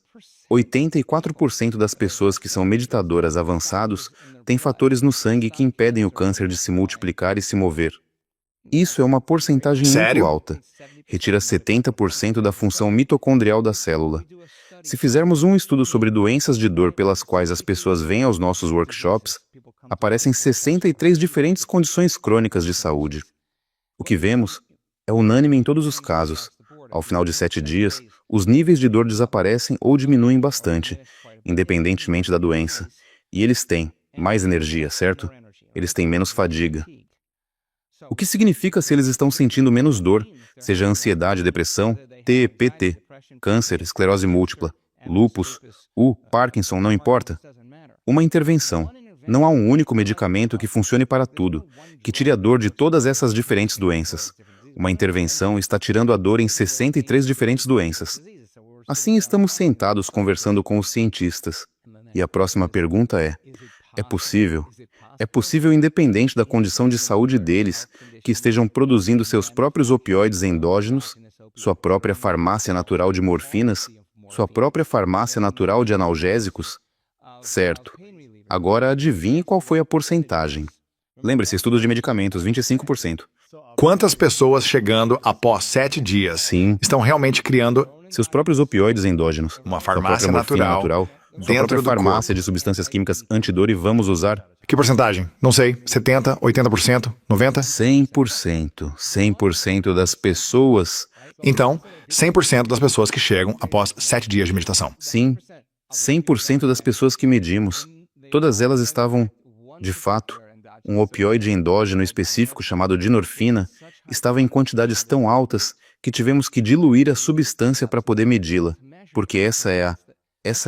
84% das pessoas que são meditadoras avançados têm fatores no sangue que impedem o câncer de se multiplicar e se mover. Isso é uma porcentagem muito alta. Retira 70% da função mitocondrial da célula. Se fizermos um estudo sobre doenças de dor pelas quais as pessoas vêm aos nossos workshops, aparecem 63 diferentes condições crônicas de saúde. O que vemos é unânime em todos os casos. Ao final de 7 dias, os níveis de dor desaparecem ou diminuem bastante, independentemente da doença. E eles têm mais energia, certo? Eles têm menos fadiga. O que significa se eles estão sentindo menos dor, seja ansiedade, depressão, TEPT, câncer, esclerose múltipla, lúpus, Parkinson, não importa? Uma intervenção. Não há um único medicamento que funcione para tudo, que tire a dor de todas essas diferentes doenças. Uma intervenção está tirando a dor em 63 diferentes doenças. Assim estamos sentados conversando com os cientistas. E a próxima pergunta é possível? É possível, independente da condição de saúde deles, que estejam produzindo seus próprios opioides endógenos, sua própria farmácia natural de morfinas, sua própria farmácia natural de analgésicos? Certo. Agora adivinhe qual foi a porcentagem. Lembre-se, estudos de medicamentos, 25%. Quantas pessoas chegando após 7 dias Sim. estão realmente criando Seus próprios opioides endógenos. uma Sua farmácia própria morfina natural sua dentro própria do farmácia corpo? de substâncias químicas antidor e vamos usar Que porcentagem? Não sei. 70%, 80%, 90%? 100%. 100% das pessoas. Então, 100% das pessoas que chegam após 7 dias de meditação. Sim, 100% das pessoas que medimos. Todas elas estavam, de fato, um opioide endógeno específico chamado dinorfina estava em quantidades tão altas que tivemos que diluir a substância para poder medi-la, porque essa é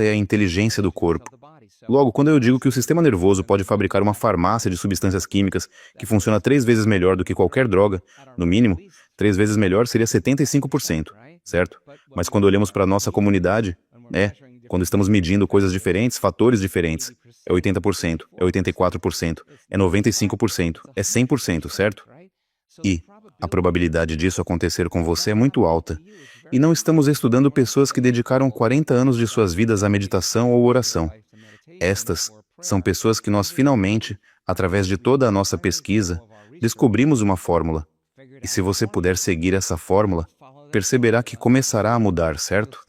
a inteligência do corpo. Logo, quando eu digo que o sistema nervoso pode fabricar uma farmácia de substâncias químicas que funciona 3 vezes melhor do que qualquer droga, no mínimo, 3 vezes melhor seria 75%, certo? Mas quando olhamos para a nossa comunidade, quando estamos medindo coisas diferentes, fatores diferentes, é 80%, é 84%, é 95%, é 100%, certo? E a probabilidade disso acontecer com você é muito alta. E não estamos estudando pessoas que dedicaram 40 anos de suas vidas à meditação ou oração. Estas são pessoas que nós finalmente, através de toda a nossa pesquisa, descobrimos uma fórmula. E se você puder seguir essa fórmula, perceberá que começará a mudar, certo?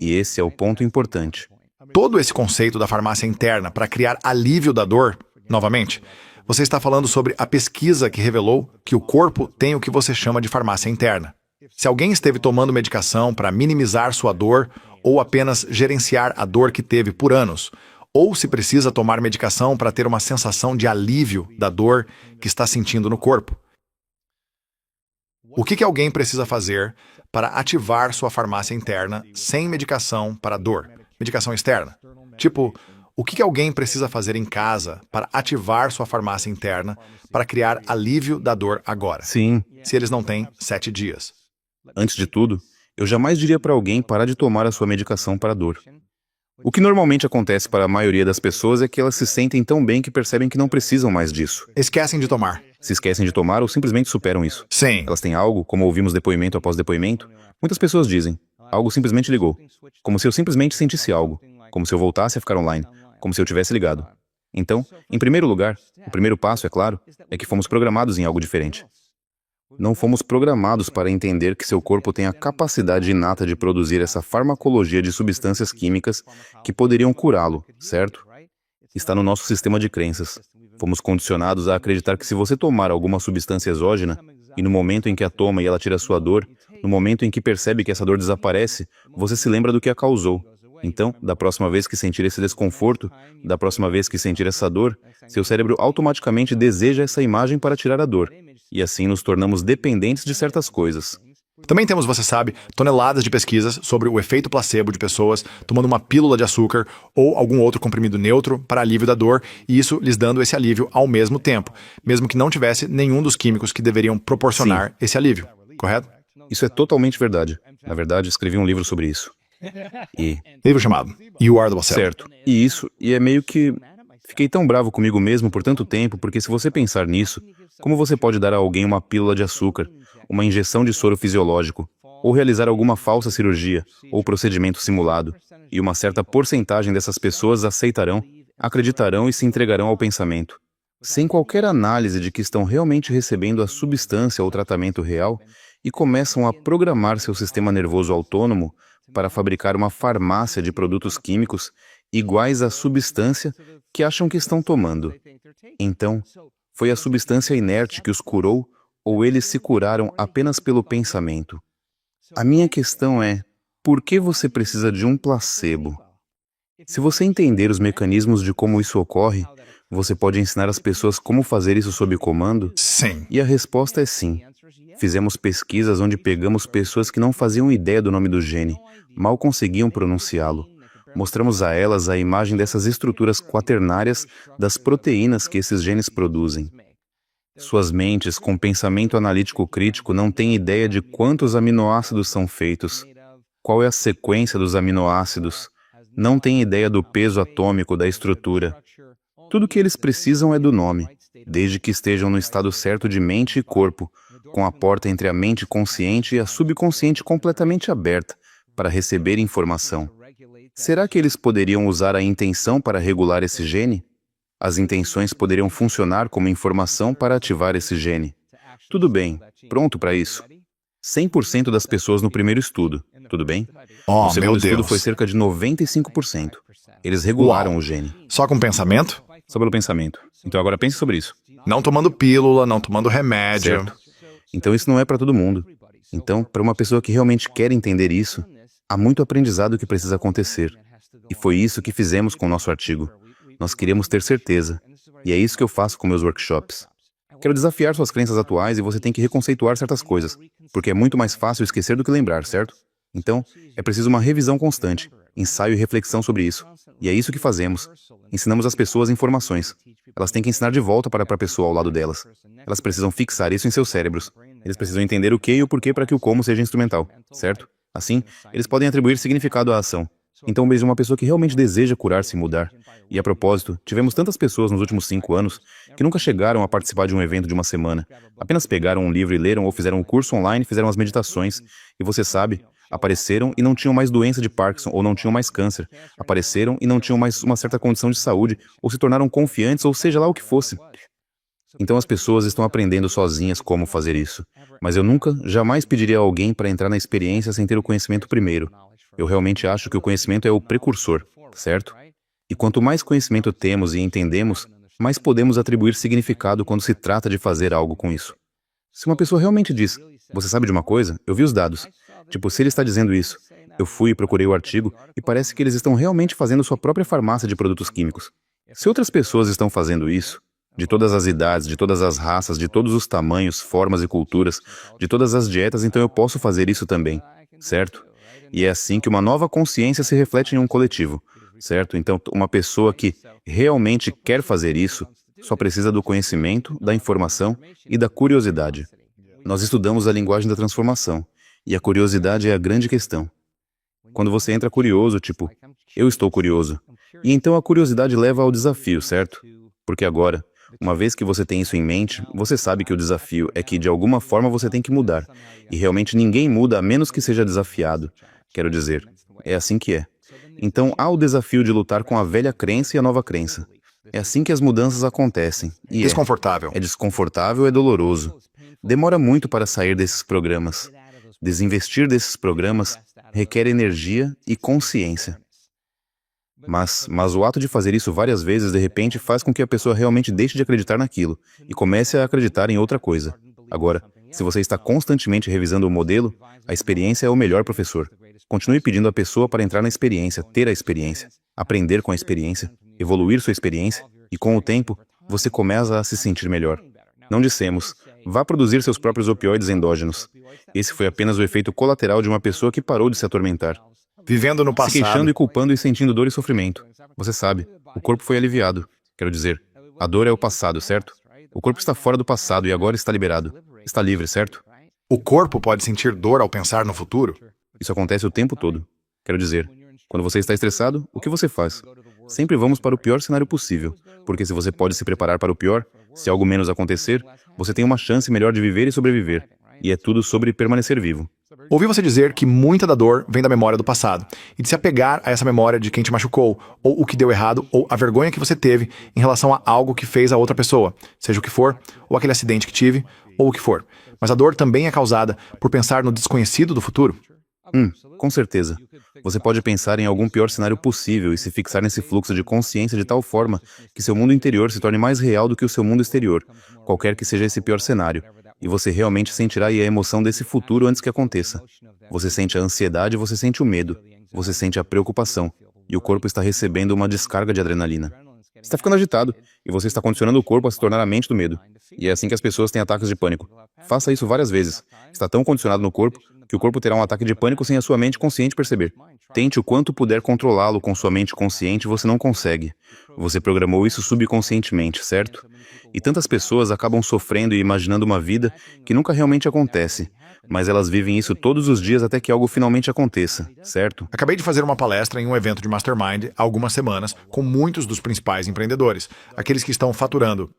E esse é o ponto importante. Todo esse conceito da farmácia interna para criar alívio da dor, novamente, você está falando sobre a pesquisa que revelou que o corpo tem o que você chama de farmácia interna. Se alguém esteve tomando medicação para minimizar sua dor ou apenas gerenciar a dor que teve por anos, ou se precisa tomar medicação para ter uma sensação de alívio da dor que está sentindo no corpo. O que alguém precisa fazer para ativar sua farmácia interna sem medicação para dor? Medicação externa? Tipo, o que alguém precisa fazer em casa para ativar sua farmácia interna para criar alívio da dor agora? Sim. Se eles não têm 7 dias. Antes de tudo, eu jamais diria para alguém parar de tomar a sua medicação para a dor. O que normalmente acontece para a maioria das pessoas é que elas se sentem tão bem que percebem que não precisam mais disso. Esquecem de tomar. Se esquecem de tomar ou simplesmente superam isso. Sim. Elas têm algo, como ouvimos depoimento após depoimento, muitas pessoas dizem, algo simplesmente ligou. Como se eu simplesmente sentisse algo. Como se eu voltasse a ficar online. Como se eu tivesse ligado. Então, em primeiro lugar, o primeiro passo, é claro, é que fomos programados em algo diferente. Não fomos programados para entender que seu corpo tem a capacidade inata de produzir essa farmacologia de substâncias químicas que poderiam curá-lo, certo? Está no nosso sistema de crenças. Fomos condicionados a acreditar que se você tomar alguma substância exógena, e no momento em que a toma e ela tira sua dor, no momento em que percebe que essa dor desaparece, você se lembra do que a causou. Então, da próxima vez que sentir esse desconforto, da próxima vez que sentir essa dor, seu cérebro automaticamente deseja essa imagem para tirar a dor. E assim nos tornamos dependentes de certas coisas. Também temos, você sabe, toneladas de pesquisas sobre o efeito placebo de pessoas tomando uma pílula de açúcar ou algum outro comprimido neutro para alívio da dor, e isso lhes dando esse alívio ao mesmo tempo, mesmo que não tivesse nenhum dos químicos que deveriam proporcionar esse alívio, correto? Isso é totalmente verdade. Na verdade, escrevi um livro sobre isso. E, Livro chamado You Are the Placebo. certo, e é meio que... Fiquei tão bravo comigo mesmo por tanto tempo, porque se você pensar nisso, como você pode dar a alguém uma pílula de açúcar, uma injeção de soro fisiológico, ou realizar alguma falsa cirurgia, ou procedimento simulado, e uma certa porcentagem dessas pessoas aceitarão, acreditarão e se entregarão ao pensamento, sem qualquer análise de que estão realmente recebendo a substância ou tratamento real, e começam a programar seu sistema nervoso autônomo para fabricar uma farmácia de produtos químicos iguais à substância que acham que estão tomando. Então, foi a substância inerte que os curou ou eles se curaram apenas pelo pensamento? A minha questão é, por que você precisa de um placebo? Se você entender os mecanismos de como isso ocorre, você pode ensinar as pessoas como fazer isso sob comando? Sim. E a resposta é sim. Fizemos pesquisas onde pegamos pessoas que não faziam ideia do nome do gene, mal conseguiam pronunciá-lo. Mostramos a elas a imagem dessas estruturas quaternárias das proteínas que esses genes produzem. Suas mentes, com pensamento analítico crítico, não têm ideia de quantos aminoácidos são feitos, qual é a sequência dos aminoácidos, não têm ideia do peso atômico da estrutura. Tudo o que eles precisam é do nome, desde que estejam no estado certo de mente e corpo, com a porta entre a mente consciente e a subconsciente completamente aberta para receber informação. Será que eles poderiam usar a intenção para regular esse gene? As intenções poderiam funcionar como informação para ativar esse gene. Tudo bem, pronto para isso. 100% das pessoas no primeiro estudo, tudo bem? Oh, No segundo meu estudo Deus. foi cerca de 95%. Eles regularam Uau. o gene, Só com pensamento? só pelo pensamento. Então agora pense sobre isso. Não tomando pílula, não tomando remédio. Certo. Então isso não é para todo mundo. Então, para uma pessoa que realmente quer entender isso, há muito aprendizado que precisa acontecer. E foi isso que fizemos com o nosso artigo. Nós queríamos ter certeza. E é isso que eu faço com meus workshops. Quero desafiar suas crenças atuais e você tem que reconceituar certas coisas, porque é muito mais fácil esquecer do que lembrar, certo? Então, é preciso uma revisão constante, ensaio e reflexão sobre isso. E é isso que fazemos. Ensinamos as pessoas informações. Elas têm que ensinar de volta para a pessoa ao lado delas. Elas precisam fixar isso em seus cérebros. Eles precisam entender o que e o porquê para que o como seja instrumental, certo? Assim, eles podem atribuir significado à ação. Então, veja uma pessoa que realmente deseja curar-se e mudar. E a propósito, tivemos tantas pessoas nos últimos 5 anos que nunca chegaram a participar de um evento de uma semana. Apenas pegaram um livro e leram ou fizeram um curso online, fizeram as meditações. E você sabe, apareceram e não tinham mais doença de Parkinson ou não tinham mais câncer. Apareceram e não tinham mais uma certa condição de saúde ou se tornaram confiantes ou seja lá o que fosse. Então as pessoas estão aprendendo sozinhas como fazer isso. Mas eu nunca, jamais pediria a alguém para entrar na experiência sem ter o conhecimento primeiro. Eu realmente acho que o conhecimento é o precursor, certo? E quanto mais conhecimento temos e entendemos, mais podemos atribuir significado quando se trata de fazer algo com isso. Se uma pessoa realmente diz, você sabe de uma coisa? Eu vi os dados. Tipo, se ele está dizendo isso, eu fui e procurei o artigo e parece que eles estão realmente fazendo sua própria farmácia de produtos químicos. Se outras pessoas estão fazendo isso, de todas as idades, de todas as raças, de todos os tamanhos, formas e culturas, de todas as dietas, então eu posso fazer isso também, certo? E é assim que uma nova consciência se reflete em um coletivo, certo? Então, uma pessoa que realmente quer fazer isso só precisa do conhecimento, da informação e da curiosidade. Nós estudamos a linguagem da transformação, e a curiosidade é a grande questão. Quando você entra curioso, tipo, eu estou curioso. E então a curiosidade leva ao desafio, certo? Porque agora, uma vez que você tem isso em mente, você sabe que o desafio é que de alguma forma você tem que mudar. E realmente ninguém muda a menos que seja desafiado. Quero dizer, é assim que é. Então há o desafio de lutar com a velha crença e a nova crença. É assim que as mudanças acontecem. E Desconfortável. é desconfortável, é doloroso. Demora muito para sair desses programas. Desinvestir desses programas requer energia e consciência. Mas o ato de fazer isso várias vezes, de repente, faz com que a pessoa realmente deixe de acreditar naquilo e comece a acreditar em outra coisa. Agora, se você está constantemente revisando o modelo, a experiência é o melhor professor. Continue pedindo à pessoa para entrar na experiência, ter a experiência, aprender com a experiência, evoluir sua experiência, e com o tempo, você começa a se sentir melhor. Não dissemos, vá produzir seus próprios opioides endógenos. Esse foi apenas o efeito colateral de uma pessoa que parou de se atormentar. Vivendo no Se passado. queixando e culpando e sentindo dor e sofrimento. Você sabe, o corpo foi aliviado. Quero dizer, a dor é o passado, certo? O corpo está fora do passado e agora está liberado. Está livre, certo? O corpo pode sentir dor ao pensar no futuro? Isso acontece o tempo todo. Quero dizer, quando você está estressado, o que você faz? Sempre vamos para o pior cenário possível, porque se você pode se preparar para o pior, se algo menos acontecer, você tem uma chance melhor de viver e sobreviver. E é tudo sobre permanecer vivo. Ouvi você dizer que muita da dor vem da memória do passado, e de se apegar a essa memória de quem te machucou, ou o que deu errado, ou a vergonha que você teve em relação a algo que fez a outra pessoa, seja o que for, ou aquele acidente que tive, ou o que for. Mas a dor também é causada por pensar no desconhecido do futuro? Com certeza. Você pode pensar em algum pior cenário possível e se fixar nesse fluxo de consciência de tal forma que seu mundo interior se torne mais real do que o seu mundo exterior, qualquer que seja esse pior cenário, e você realmente sentirá aí a emoção desse futuro antes que aconteça. Você sente a ansiedade, você sente o medo, você sente a preocupação, e o corpo está recebendo uma descarga de adrenalina. Está ficando agitado, e você está condicionando o corpo a se tornar a mente do medo. E é assim que as pessoas têm ataques de pânico. Faça isso várias vezes. Está tão condicionado no corpo que o corpo terá um ataque de pânico sem a sua mente consciente perceber. Tente o quanto puder controlá-lo com sua mente consciente, você não consegue. Você programou isso subconscientemente, certo? E tantas pessoas acabam sofrendo e imaginando uma vida que nunca realmente acontece, mas elas vivem isso todos os dias até que algo finalmente aconteça, certo? Acabei de fazer uma palestra em um evento de Mastermind há algumas semanas com muitos dos principais empreendedores, aqueles que estão faturando,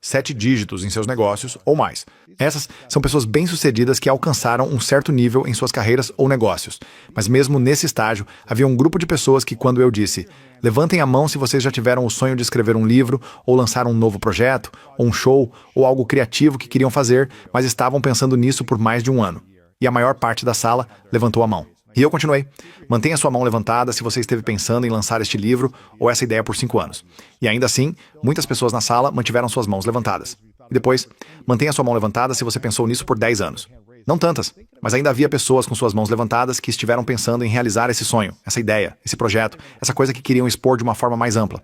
7 dígitos em seus negócios ou mais. Essas são pessoas bem-sucedidas que alcançaram um certo nível em suas carreiras ou negócios. Mas mesmo nesse estágio, havia um grupo de pessoas que, quando eu disse, levantem a mão se vocês já tiveram o sonho de escrever um livro, ou lançar um novo projeto, ou um show, ou algo criativo que queriam fazer, mas estavam pensando nisso por mais de um ano. E a maior parte da sala levantou a mão. E eu continuei. Mantenha sua mão levantada se você esteve pensando em lançar este livro ou essa ideia por 5 anos. E ainda assim, muitas pessoas na sala mantiveram suas mãos levantadas. E depois, mantenha sua mão levantada se você pensou nisso por 10 anos. Não tantas, mas ainda havia pessoas com suas mãos levantadas que estiveram pensando em realizar esse sonho, essa ideia, esse projeto, essa coisa que queriam expor de uma forma mais ampla.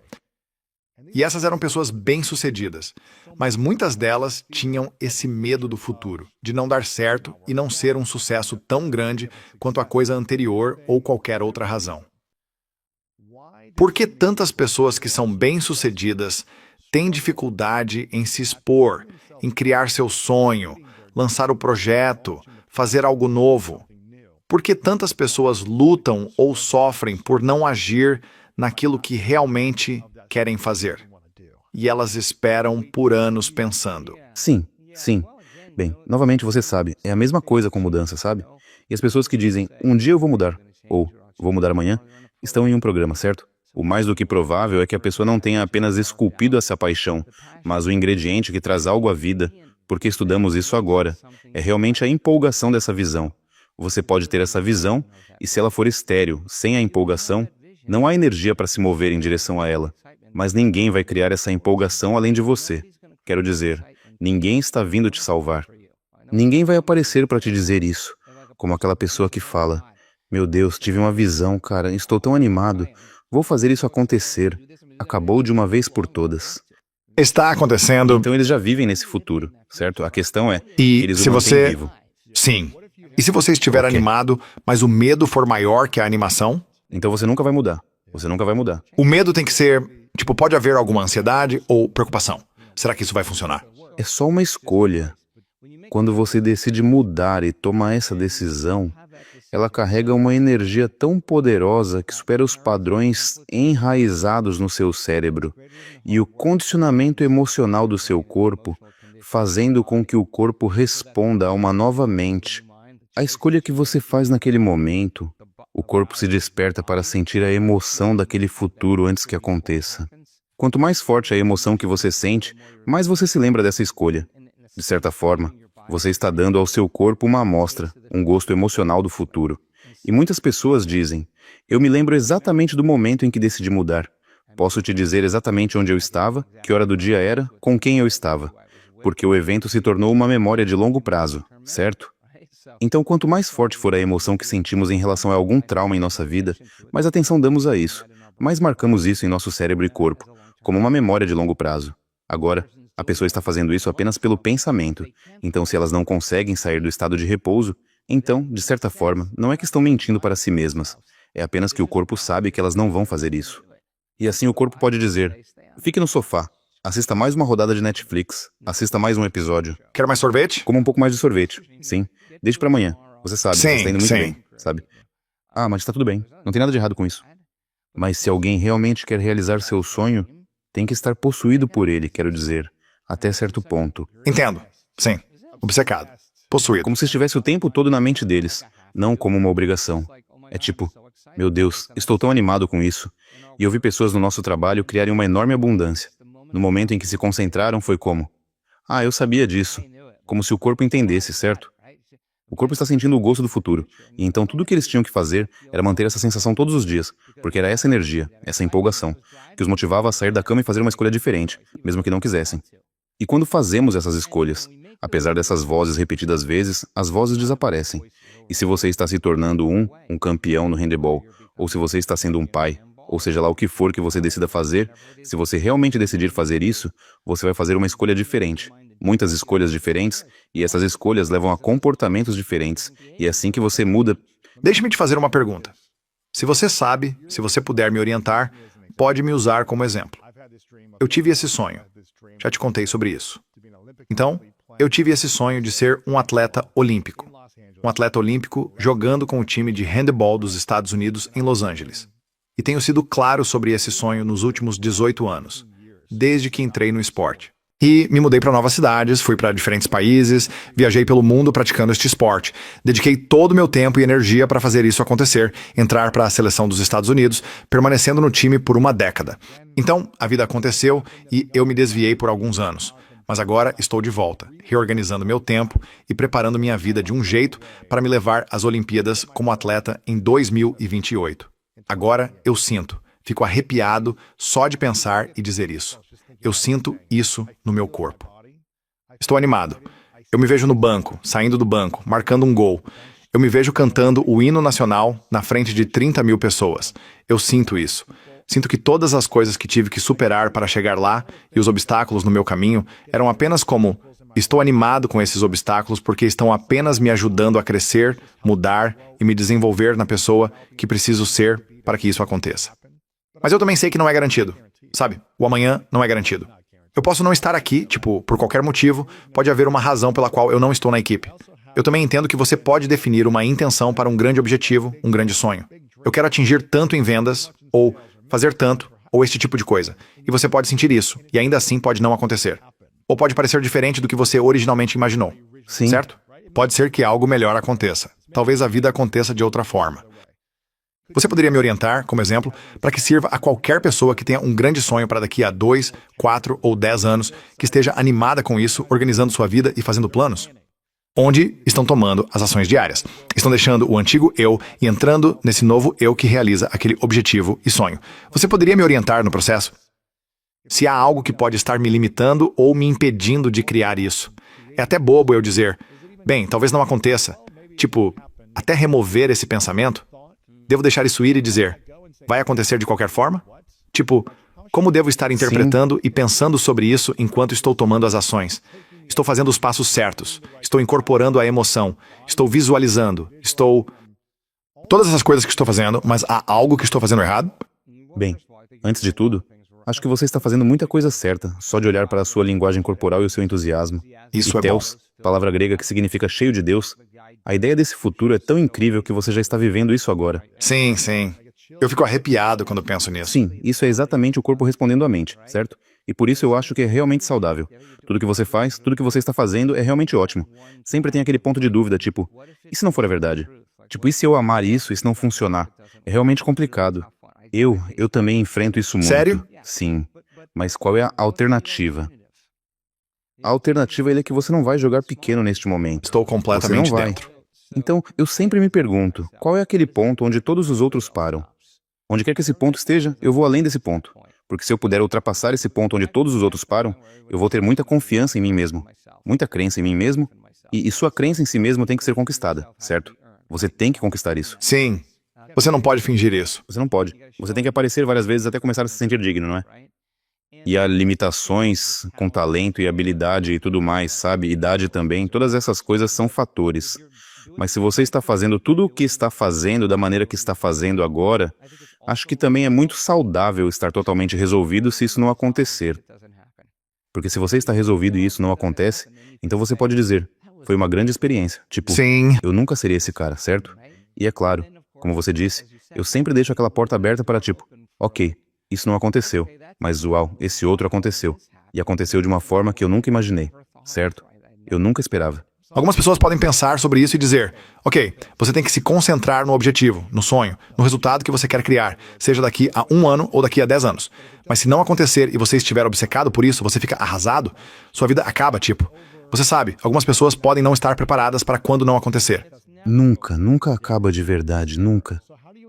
E essas eram pessoas bem-sucedidas, mas muitas delas tinham esse medo do futuro, de não dar certo e não ser um sucesso tão grande quanto a coisa anterior ou qualquer outra razão. Por que tantas pessoas que são bem-sucedidas têm dificuldade em se expor, em criar seu sonho, lançar o projeto, fazer algo novo? Por que tantas pessoas lutam ou sofrem por não agir naquilo que realmente querem fazer? E elas esperam por anos pensando. Sim. Bem, novamente você sabe, é a mesma coisa com mudança, sabe? E as pessoas que dizem, um dia eu vou mudar, ou vou mudar amanhã, estão em um programa, certo? O mais do que provável é que a pessoa não tenha apenas esculpido essa paixão, mas o ingrediente que traz algo à vida, porque estudamos isso agora, é realmente a empolgação dessa visão. Você pode ter essa visão, e se ela for estéril, sem a empolgação, não há energia para se mover em direção a ela. Mas ninguém vai criar essa empolgação além de você. Quero dizer, ninguém está vindo te salvar. Ninguém vai aparecer para te dizer isso, como aquela pessoa que fala, meu Deus, tive uma visão, cara, estou tão animado, vou fazer isso acontecer. Acabou de uma vez por todas. Está acontecendo. Então eles já vivem nesse futuro, certo? A questão é, E eles se o mantêm você... vivo. Sim. E se você estiver animado, mas o medo for maior que a animação? Então você nunca vai mudar. Você nunca vai mudar. O medo tem que ser... pode haver alguma ansiedade ou preocupação. Será que isso vai funcionar? É só uma escolha. Quando você decide mudar e toma essa decisão, ela carrega uma energia tão poderosa que supera os padrões enraizados no seu cérebro e o condicionamento emocional do seu corpo, fazendo com que o corpo responda a uma nova mente. A escolha que você faz naquele momento, o corpo se desperta para sentir a emoção daquele futuro antes que aconteça. Quanto mais forte a emoção que você sente, mais você se lembra dessa escolha. De certa forma, você está dando ao seu corpo uma amostra, um gosto emocional do futuro. E muitas pessoas dizem, eu me lembro exatamente do momento em que decidi mudar. Posso te dizer exatamente onde eu estava, que hora do dia era, com quem eu estava. Porque o evento se tornou uma memória de longo prazo, certo? Então, quanto mais forte for a emoção que sentimos em relação a algum trauma em nossa vida, mais atenção damos a isso, mais marcamos isso em nosso cérebro e corpo, como uma memória de longo prazo. Agora, a pessoa está fazendo isso apenas pelo pensamento, então se elas não conseguem sair do estado de repouso, então, de certa forma, não é que estão mentindo para si mesmas, é apenas que o corpo sabe que elas não vão fazer isso. E assim o corpo pode dizer: fique no sofá, assista mais uma rodada de Netflix, assista mais um episódio, Quer mais sorvete? coma um pouco mais de sorvete, sim, deixe para amanhã, você sabe, você está indo muito bem, sabe? Ah, mas está tudo bem, não tem nada de errado com isso. Mas se alguém realmente quer realizar seu sonho, tem que estar possuído por ele, quero dizer, até certo ponto. Entendo. Sim. Obcecado. Possuído. Como se estivesse o tempo todo na mente deles, não como uma obrigação. É tipo, meu Deus, estou tão animado com isso. E eu vi pessoas no nosso trabalho criarem uma enorme abundância. No momento em que se concentraram foi como: ah, eu sabia disso. Como se o corpo entendesse, certo? O corpo está sentindo o gosto do futuro, e então tudo o que eles tinham que fazer era manter essa sensação todos os dias, porque era essa energia, essa empolgação, que os motivava a sair da cama e fazer uma escolha diferente, mesmo que não quisessem. E quando fazemos essas escolhas, apesar dessas vozes repetidas vezes, as vozes desaparecem. E se você está se tornando um campeão no handebol, ou se você está sendo um pai, ou seja lá o que for que você decida fazer, se você realmente decidir fazer isso, você vai fazer uma escolha diferente. Muitas escolhas diferentes, e essas escolhas levam a comportamentos diferentes, e é assim que você muda. Deixe-me te fazer uma pergunta. Se você sabe, se você puder me orientar, pode me usar como exemplo. Eu tive esse sonho. Já te contei sobre isso. Então, eu tive esse sonho de ser um atleta olímpico. Um atleta olímpico jogando com o time de handebol dos Estados Unidos em Los Angeles. E tenho sido claro sobre esse sonho nos últimos 18 anos, desde que entrei no esporte. E me mudei para novas cidades, fui para diferentes países, viajei pelo mundo praticando este esporte. Dediquei todo o meu tempo e energia para fazer isso acontecer, entrar para a seleção dos Estados Unidos, permanecendo no time por uma década. Então, a vida aconteceu e eu me desviei por alguns anos. Mas agora estou de volta, reorganizando meu tempo e preparando minha vida de um jeito para me levar às Olimpíadas como atleta em 2028. Agora eu sinto, fico arrepiado só de pensar e dizer isso. Eu sinto isso no meu corpo. Estou animado. Eu me vejo no banco, saindo do banco, marcando um gol. Eu me vejo cantando o hino nacional na frente de 30 mil pessoas. Eu sinto isso. Sinto que todas as coisas que tive que superar para chegar lá e os obstáculos no meu caminho eram apenas como: estou animado com esses obstáculos porque estão apenas me ajudando a crescer, mudar e me desenvolver na pessoa que preciso ser para que isso aconteça. Mas eu também sei que não é garantido. Sabe, o amanhã não é garantido. Eu posso não estar aqui, por qualquer motivo, pode haver uma razão pela qual eu não estou na equipe. Eu também entendo que você pode definir uma intenção para um grande objetivo, um grande sonho. Eu quero atingir tanto em vendas, ou fazer tanto, ou este tipo de coisa. E você pode sentir isso, e ainda assim pode não acontecer. Ou pode parecer diferente do que você originalmente imaginou. Sim. Certo? Pode ser que algo melhor aconteça. Talvez a vida aconteça de outra forma. Você poderia me orientar, como exemplo, para que sirva a qualquer pessoa que tenha um grande sonho para daqui a 2, 4 ou 10 anos, que esteja animada com isso, organizando sua vida e fazendo planos? Onde estão tomando as ações diárias? Estão deixando o antigo eu e entrando nesse novo eu que realiza aquele objetivo e sonho. Você poderia me orientar no processo? Se há algo que pode estar me limitando ou me impedindo de criar isso. É até bobo eu dizer: bem, talvez não aconteça. Até remover esse pensamento. Devo deixar isso ir e dizer: vai acontecer de qualquer forma? Como devo estar interpretando e pensando sobre isso enquanto estou tomando as ações? Estou fazendo os passos certos. Estou incorporando a emoção. Estou visualizando. Todas essas coisas que estou fazendo, mas há algo que estou fazendo errado? Bem, antes de tudo, acho que você está fazendo muita coisa certa, só de olhar para a sua linguagem corporal e o seu entusiasmo. Isso é bom. Theos, palavra grega que significa cheio de Deus. A ideia desse futuro é tão incrível que você já está vivendo isso agora. Sim, sim. Eu fico arrepiado quando penso nisso. Sim, isso é exatamente o corpo respondendo à mente, certo? E por isso eu acho que é realmente saudável. Tudo que você faz, tudo que você está fazendo é realmente ótimo. Sempre tem aquele ponto de dúvida, e se não for a verdade? E se eu amar isso e se não funcionar? É realmente complicado. Eu também enfrento isso muito. Sério? Sim. Mas qual é a alternativa? A alternativa é que você não vai jogar pequeno neste momento. Estou completamente Você não vai. dentro. Então, eu sempre me pergunto, qual é aquele ponto onde todos os outros param? Onde quer que esse ponto esteja, eu vou além desse ponto. Porque se eu puder ultrapassar esse ponto onde todos os outros param, eu vou ter muita confiança em mim mesmo, muita crença em mim mesmo, E sua crença em si mesmo tem que ser conquistada, certo? Você tem que conquistar isso. Sim. Você não pode fingir isso. Você não pode. Você tem que aparecer várias vezes até começar a se sentir digno, não é? E há limitações com talento e habilidade e tudo mais, sabe? Idade também. Todas essas coisas são fatores. Mas se você está fazendo tudo o que está fazendo da maneira que está fazendo agora, acho que também é muito saudável estar totalmente resolvido se isso não acontecer. Porque se você está resolvido e isso não acontece, então você pode dizer, foi uma grande experiência. Tipo, Sim. eu nunca seria esse cara, certo? E é claro, como você disse, eu sempre deixo aquela porta aberta para tipo, ok, isso não aconteceu, mas uau, esse outro aconteceu. E aconteceu de uma forma que eu nunca imaginei, certo? Eu nunca esperava. Algumas pessoas podem pensar sobre isso e dizer, ok, você tem que se concentrar no objetivo, no sonho, no resultado que você quer criar, seja daqui a 1 ano ou daqui a 10 anos. Mas se não acontecer e você estiver obcecado por isso, você fica arrasado, sua vida acaba, tipo. Você sabe, algumas pessoas podem não estar preparadas para quando não acontecer. Nunca acaba de verdade, nunca.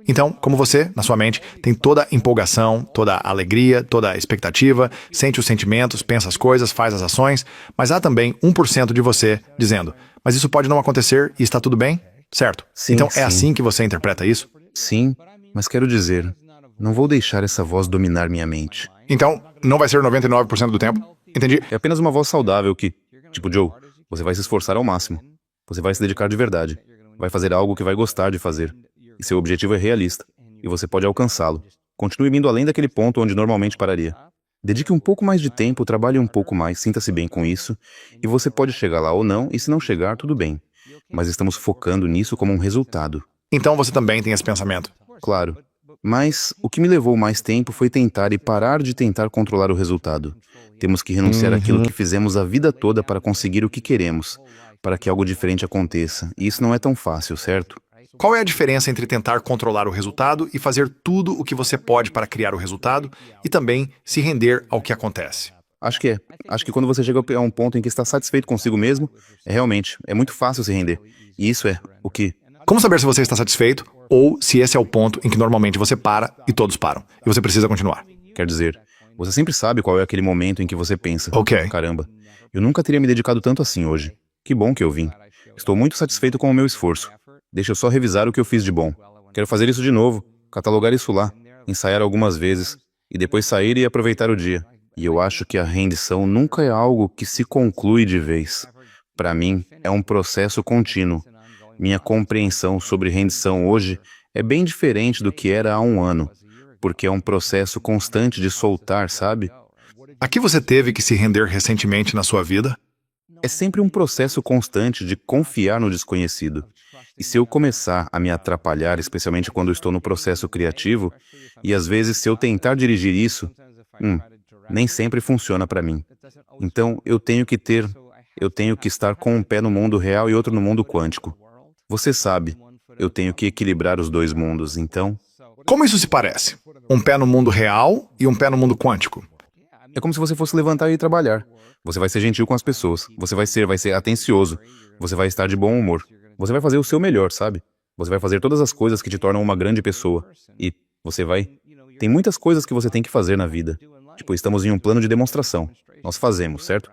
Então, como você, na sua mente, tem toda a empolgação, toda a alegria, toda a expectativa, sente os sentimentos, pensa as coisas, faz as ações, mas há também 1% de você dizendo, mas isso pode não acontecer e está tudo bem? Certo? Sim, Então é sim. assim que você interpreta isso? Sim, mas quero dizer, não vou deixar essa voz dominar minha mente. Então, não vai ser 99% do tempo? Entendi? É apenas uma voz saudável que, tipo, Joe, você vai se esforçar ao máximo. Você vai se dedicar de verdade. Vai fazer algo que vai gostar de fazer. E seu objetivo é realista. E você pode alcançá-lo. Continue indo além daquele ponto onde normalmente pararia. Dedique um pouco mais de tempo, trabalhe um pouco mais, sinta-se bem com isso. E você pode chegar lá ou não, e se não chegar, tudo bem. Mas estamos focando nisso como um resultado. Então você também tem esse pensamento. Claro. Mas o que me levou mais tempo foi tentar e parar de tentar controlar o resultado. Temos que renunciar àquilo que fizemos a vida toda para conseguir o que queremos, para que algo diferente aconteça. E isso não é tão fácil, certo? Qual é a diferença entre tentar controlar o resultado e fazer tudo o que você pode para criar o resultado e também se render ao que acontece? Acho que é. Acho que quando você chega a um ponto em que está satisfeito consigo mesmo, é muito fácil se render. E isso é o que... Como saber se você está satisfeito ou se esse é o ponto em que normalmente você para e todos param e você precisa continuar? Quer dizer, você sempre sabe qual é aquele momento em que você pensa, Ok. caramba, eu nunca teria me dedicado tanto assim hoje. Que bom que eu vim. Estou muito satisfeito com o meu esforço. Deixa eu só revisar o que eu fiz de bom. Quero fazer isso de novo, catalogar isso lá, ensaiar algumas vezes, e depois sair e aproveitar o dia. E eu acho que a rendição nunca é algo que se conclui de vez. Para mim, é um processo contínuo. Minha compreensão sobre rendição hoje é bem diferente do que era há 1 ano, porque é um processo constante de soltar, sabe? A que você teve que se render recentemente na sua vida? É sempre um processo constante de confiar no desconhecido. E se eu começar a me atrapalhar, especialmente quando estou no processo criativo, e às vezes se eu tentar dirigir isso, nem sempre funciona para mim. Então eu tenho que estar com um pé no mundo real e outro no mundo quântico. Você sabe, eu tenho que equilibrar os 2 mundos, então... Como isso se parece? Um pé no mundo real e um pé no mundo quântico. É como se você fosse levantar e ir trabalhar. Você vai ser gentil com as pessoas. Você vai ser atencioso. Você vai estar de bom humor. Você vai fazer o seu melhor, sabe? Você vai fazer todas as coisas que te tornam uma grande pessoa. E você vai... Tem muitas coisas que você tem que fazer na vida. Tipo, estamos em um plano de demonstração. Nós fazemos, certo?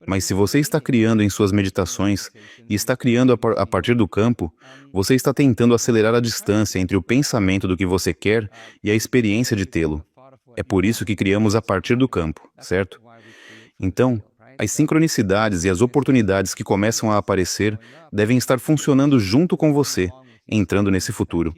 Mas se você está criando em suas meditações e está criando a partir do campo, você está tentando acelerar a distância entre o pensamento do que você quer e a experiência de tê-lo. É por isso que criamos a partir do campo, certo? Então, as sincronicidades e as oportunidades que começam a aparecer devem estar funcionando junto com você, entrando nesse futuro.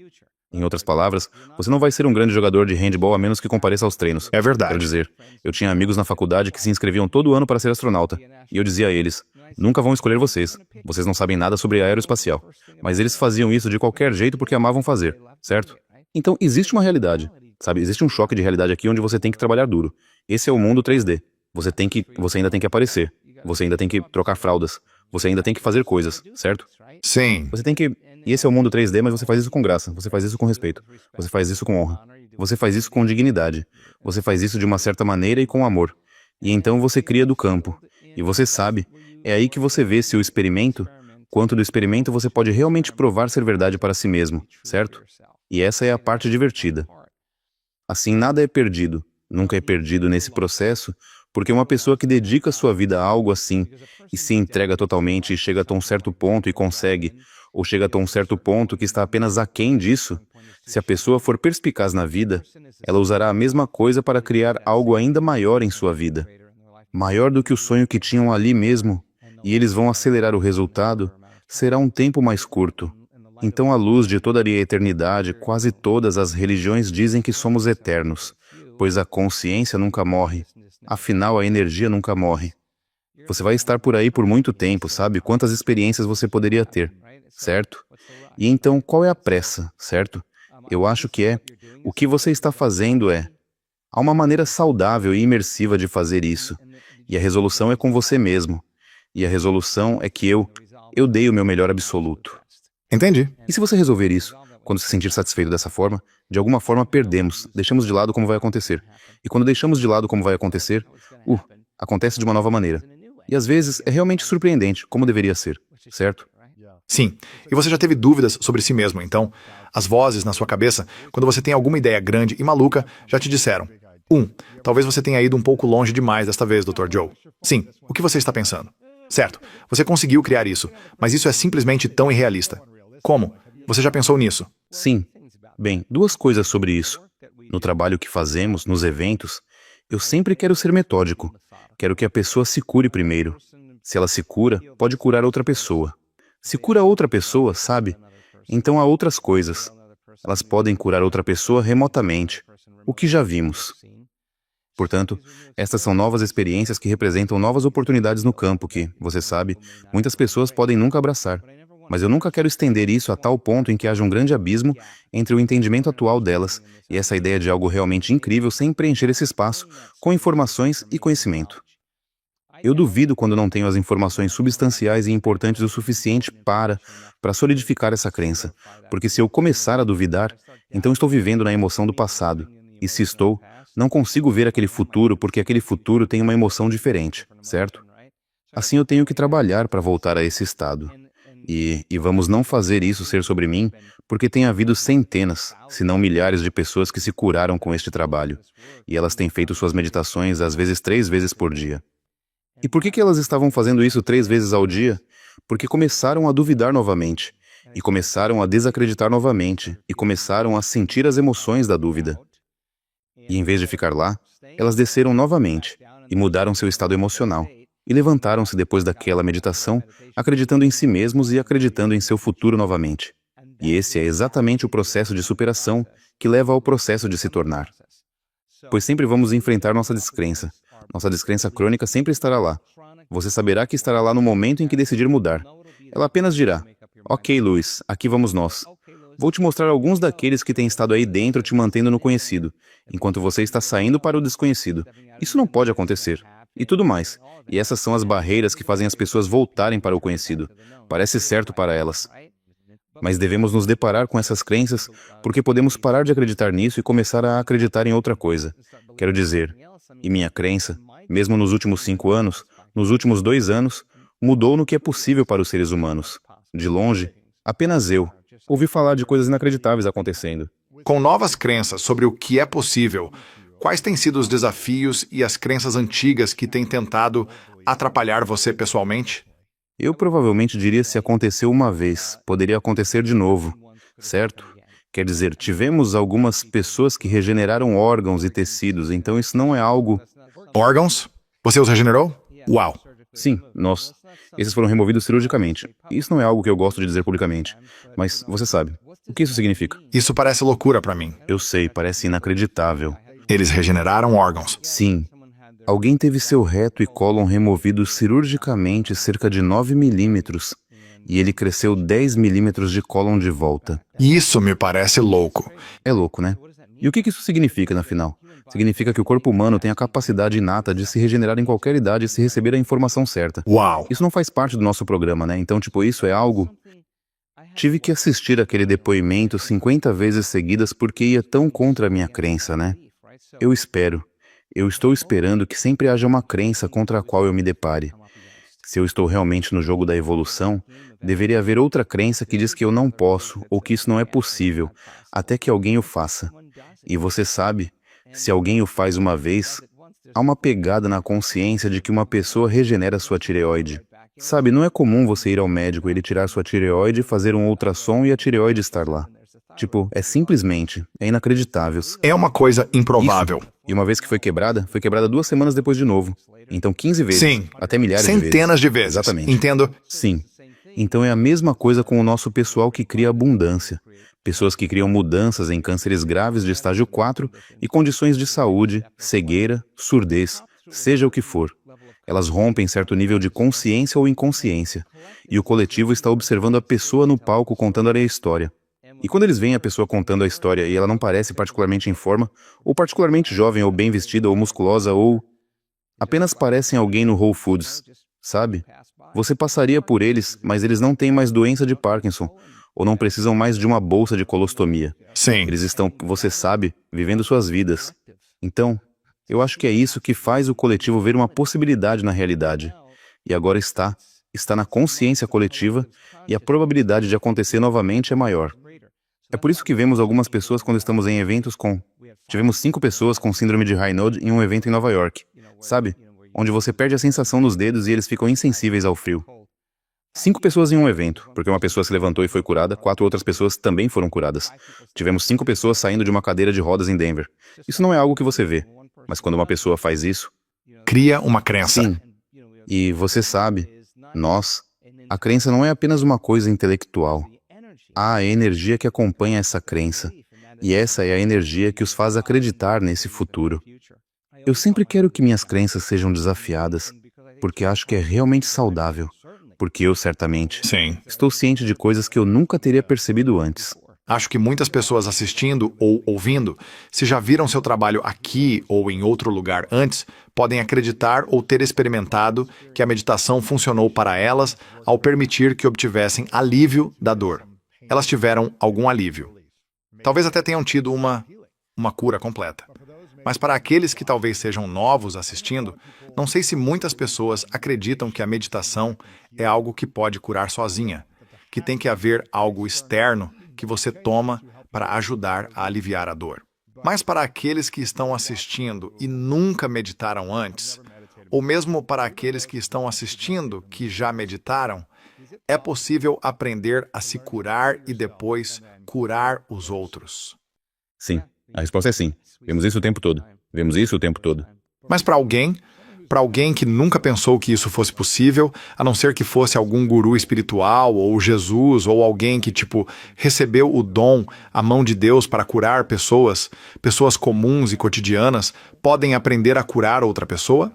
Em outras palavras, você não vai ser um grande jogador de handball a menos que compareça aos treinos. É verdade. Quero dizer, eu tinha amigos na faculdade que se inscreviam todo ano para ser astronauta, e eu dizia a eles, nunca vão escolher vocês, vocês não sabem nada sobre aeroespacial. Mas eles faziam isso de qualquer jeito porque amavam fazer, certo? Então, existe uma realidade, sabe? Existe um choque de realidade aqui onde você tem que trabalhar duro. Esse é o mundo 3D. Você ainda tem que aparecer. Você ainda tem que trocar fraldas. Você ainda tem que fazer coisas, certo? Sim. Você tem que... E esse é o mundo 3D, mas você faz isso com graça. Você faz isso com respeito. Você faz isso com honra. Você faz isso com dignidade. Você faz isso de uma certa maneira e com amor. E então você cria do campo. E você sabe, é aí que você vê se o experimento, quanto do experimento você pode realmente provar ser verdade para si mesmo, certo? E essa é a parte divertida. Assim, nada é perdido. Nunca é perdido nesse processo, Porque uma pessoa que dedica sua vida a algo assim e se entrega totalmente e chega a um certo ponto e consegue, ou chega a um certo ponto que está apenas aquém disso, se a pessoa for perspicaz na vida, ela usará a mesma coisa para criar algo ainda maior em sua vida, maior do que o sonho que tinham ali mesmo, e eles vão acelerar o resultado, será um tempo mais curto. Então, à luz de toda a eternidade, quase todas as religiões dizem que somos eternos, pois a consciência nunca morre. Afinal, a energia nunca morre. Você vai estar por aí por muito tempo, sabe? Quantas experiências você poderia ter, certo? E então, qual é a pressa, certo? Eu acho que o que você está fazendo há uma maneira saudável e imersiva de fazer isso. E a resolução é com você mesmo. E a resolução é que eu dei o meu melhor absoluto. Entendi. E se você resolver isso, quando se sentir satisfeito dessa forma, de alguma forma perdemos, deixamos de lado como vai acontecer. E quando deixamos de lado como vai acontecer, acontece de uma nova maneira. E às vezes é realmente surpreendente, como deveria ser, certo? Sim. E você já teve dúvidas sobre si mesmo, então? As vozes na sua cabeça, quando você tem alguma ideia grande e maluca, já te disseram. Talvez você tenha ido um pouco longe demais desta vez, Dr. Joe. Sim. O que você está pensando? Certo. Você conseguiu criar isso, mas isso é simplesmente tão irrealista. Como? Você já pensou nisso? Sim. Bem, duas coisas sobre isso. No trabalho que fazemos, nos eventos, eu sempre quero ser metódico. Quero que a pessoa se cure primeiro. Se ela se cura, pode curar outra pessoa. Se cura outra pessoa, sabe? Então há outras coisas. Elas podem curar outra pessoa remotamente, o que já vimos. Portanto, estas são novas experiências que representam novas oportunidades no campo que, você sabe, muitas pessoas podem nunca abraçar. Mas eu nunca quero estender isso a tal ponto em que haja um grande abismo entre o entendimento atual delas e essa ideia de algo realmente incrível sem preencher esse espaço com informações e conhecimento. Eu duvido quando não tenho as informações substanciais e importantes o suficiente para solidificar essa crença, porque se eu começar a duvidar, então estou vivendo na emoção do passado, e se estou, não consigo ver aquele futuro porque aquele futuro tem uma emoção diferente, certo? Assim eu tenho que trabalhar para voltar a esse estado. E vamos não fazer isso ser sobre mim, porque tem havido centenas, se não milhares de pessoas que se curaram com este trabalho, e elas têm feito suas meditações às vezes 3 vezes por dia. E por que elas estavam fazendo isso 3 vezes ao dia? Porque começaram a duvidar novamente, e começaram a desacreditar novamente, e começaram a sentir as emoções da dúvida. E em vez de ficar lá, elas desceram novamente, e mudaram seu estado emocional, e levantaram-se depois daquela meditação, acreditando em si mesmos e acreditando em seu futuro novamente. E esse é exatamente o processo de superação que leva ao processo de se tornar. Pois sempre vamos enfrentar nossa descrença. Nossa descrença crônica sempre estará lá. Você saberá que estará lá no momento em que decidir mudar. Ela apenas dirá, ok, Luiz, aqui vamos nós. Vou te mostrar alguns daqueles que têm estado aí dentro te mantendo no conhecido, enquanto você está saindo para o desconhecido. Isso não pode acontecer. E tudo mais. E essas são as barreiras que fazem as pessoas voltarem para o conhecido. Parece certo para elas. Mas devemos nos deparar com essas crenças porque podemos parar de acreditar nisso e começar a acreditar em outra coisa. Quero dizer, e minha crença, mesmo nos últimos 5 anos, nos últimos 2 anos, mudou no que é possível para os seres humanos. De longe, apenas eu ouvi falar de coisas inacreditáveis acontecendo. Com novas crenças sobre o que é possível, quais têm sido os desafios e as crenças antigas que têm tentado atrapalhar você pessoalmente? Eu provavelmente diria se aconteceu uma vez, poderia acontecer de novo, certo? Quer dizer, tivemos algumas pessoas que regeneraram órgãos e tecidos, então isso não é algo... Órgãos? Você os regenerou? Uau! Sim, esses foram removidos cirurgicamente. Isso não é algo que eu gosto de dizer publicamente, mas você sabe. O que isso significa? Isso parece loucura para mim. Eu sei, parece inacreditável. Eles regeneraram órgãos. Sim. Alguém teve seu reto e cólon removidos cirurgicamente cerca de 9 milímetros, e ele cresceu 10 milímetros de cólon de volta. Isso me parece louco. É louco, né? E o que isso significa, na final? Significa que o corpo humano tem a capacidade inata de se regenerar em qualquer idade se receber a informação certa. Uau! Isso não faz parte do nosso programa, né? Então, isso é algo... Tive que assistir aquele depoimento 50 vezes seguidas porque ia tão contra a minha crença, né? Eu estou esperando que sempre haja uma crença contra a qual eu me depare. Se eu estou realmente no jogo da evolução, deveria haver outra crença que diz que eu não posso ou que isso não é possível, até que alguém o faça. E você sabe, se alguém o faz uma vez, há uma pegada na consciência de que uma pessoa regenera sua tireoide. Sabe, não é comum você ir ao médico, ele tirar sua tireoide, fazer um ultrassom e a tireoide estar lá. Tipo, é inacreditável. É uma coisa improvável. Isso. E uma vez que foi quebrada 2 semanas depois de novo. Então 15 vezes. Sim. Até milhares de vezes. Centenas de vezes. Exatamente. Entendo. Sim. Então é a mesma coisa com o nosso pessoal que cria abundância. Pessoas que criam mudanças em cânceres graves de estágio 4 e condições de saúde, cegueira, surdez, seja o que for. Elas rompem certo nível de consciência ou inconsciência. E o coletivo está observando a pessoa no palco contando a história. E quando eles veem a pessoa contando a história e ela não parece particularmente em forma, ou particularmente jovem, ou bem vestida, ou musculosa, ou apenas parecem alguém no Whole Foods, sabe? Você passaria por eles, mas eles não têm mais doença de Parkinson, ou não precisam mais de uma bolsa de colostomia. Sim. Eles estão, você sabe, vivendo suas vidas. Então, eu acho que é isso que faz o coletivo ver uma possibilidade na realidade. E agora está na consciência coletiva, e a probabilidade de acontecer novamente é maior. É por isso que vemos algumas pessoas quando estamos em eventos com... Tivemos 5 pessoas com síndrome de Raynaud em um evento em Nova York, sabe? Onde você perde a sensação nos dedos e eles ficam insensíveis ao frio. 5 pessoas em um evento, porque uma pessoa se levantou e foi curada, 4 outras pessoas também foram curadas. Tivemos 5 pessoas saindo de uma cadeira de rodas em Denver. Isso não é algo que você vê, mas quando uma pessoa faz isso... Cria uma crença. Sim. E você sabe, a crença não é apenas uma coisa intelectual. Há a energia que acompanha essa crença, e essa é a energia que os faz acreditar nesse futuro. Eu sempre quero que minhas crenças sejam desafiadas, porque acho que é realmente saudável, porque eu, certamente, Sim. estou ciente de coisas que eu nunca teria percebido antes. Acho que muitas pessoas assistindo ou ouvindo, se já viram seu trabalho aqui ou em outro lugar antes, podem acreditar ou ter experimentado que a meditação funcionou para elas ao permitir que obtivessem alívio da dor. Elas tiveram algum alívio. Talvez até tenham tido uma cura completa. Mas para aqueles que talvez sejam novos assistindo, não sei se muitas pessoas acreditam que a meditação é algo que pode curar sozinha, que tem que haver algo externo que você toma para ajudar a aliviar a dor. Mas para aqueles que estão assistindo e nunca meditaram antes, ou mesmo para aqueles que estão assistindo que já meditaram, é possível aprender a se curar e depois curar os outros. Sim, a resposta é sim. Vemos isso o tempo todo. Vemos isso o tempo todo. Mas para alguém que nunca pensou que isso fosse possível, a não ser que fosse algum guru espiritual, ou Jesus, ou alguém que, recebeu o dom, a mão de Deus para curar pessoas comuns e cotidianas, podem aprender a curar outra pessoa?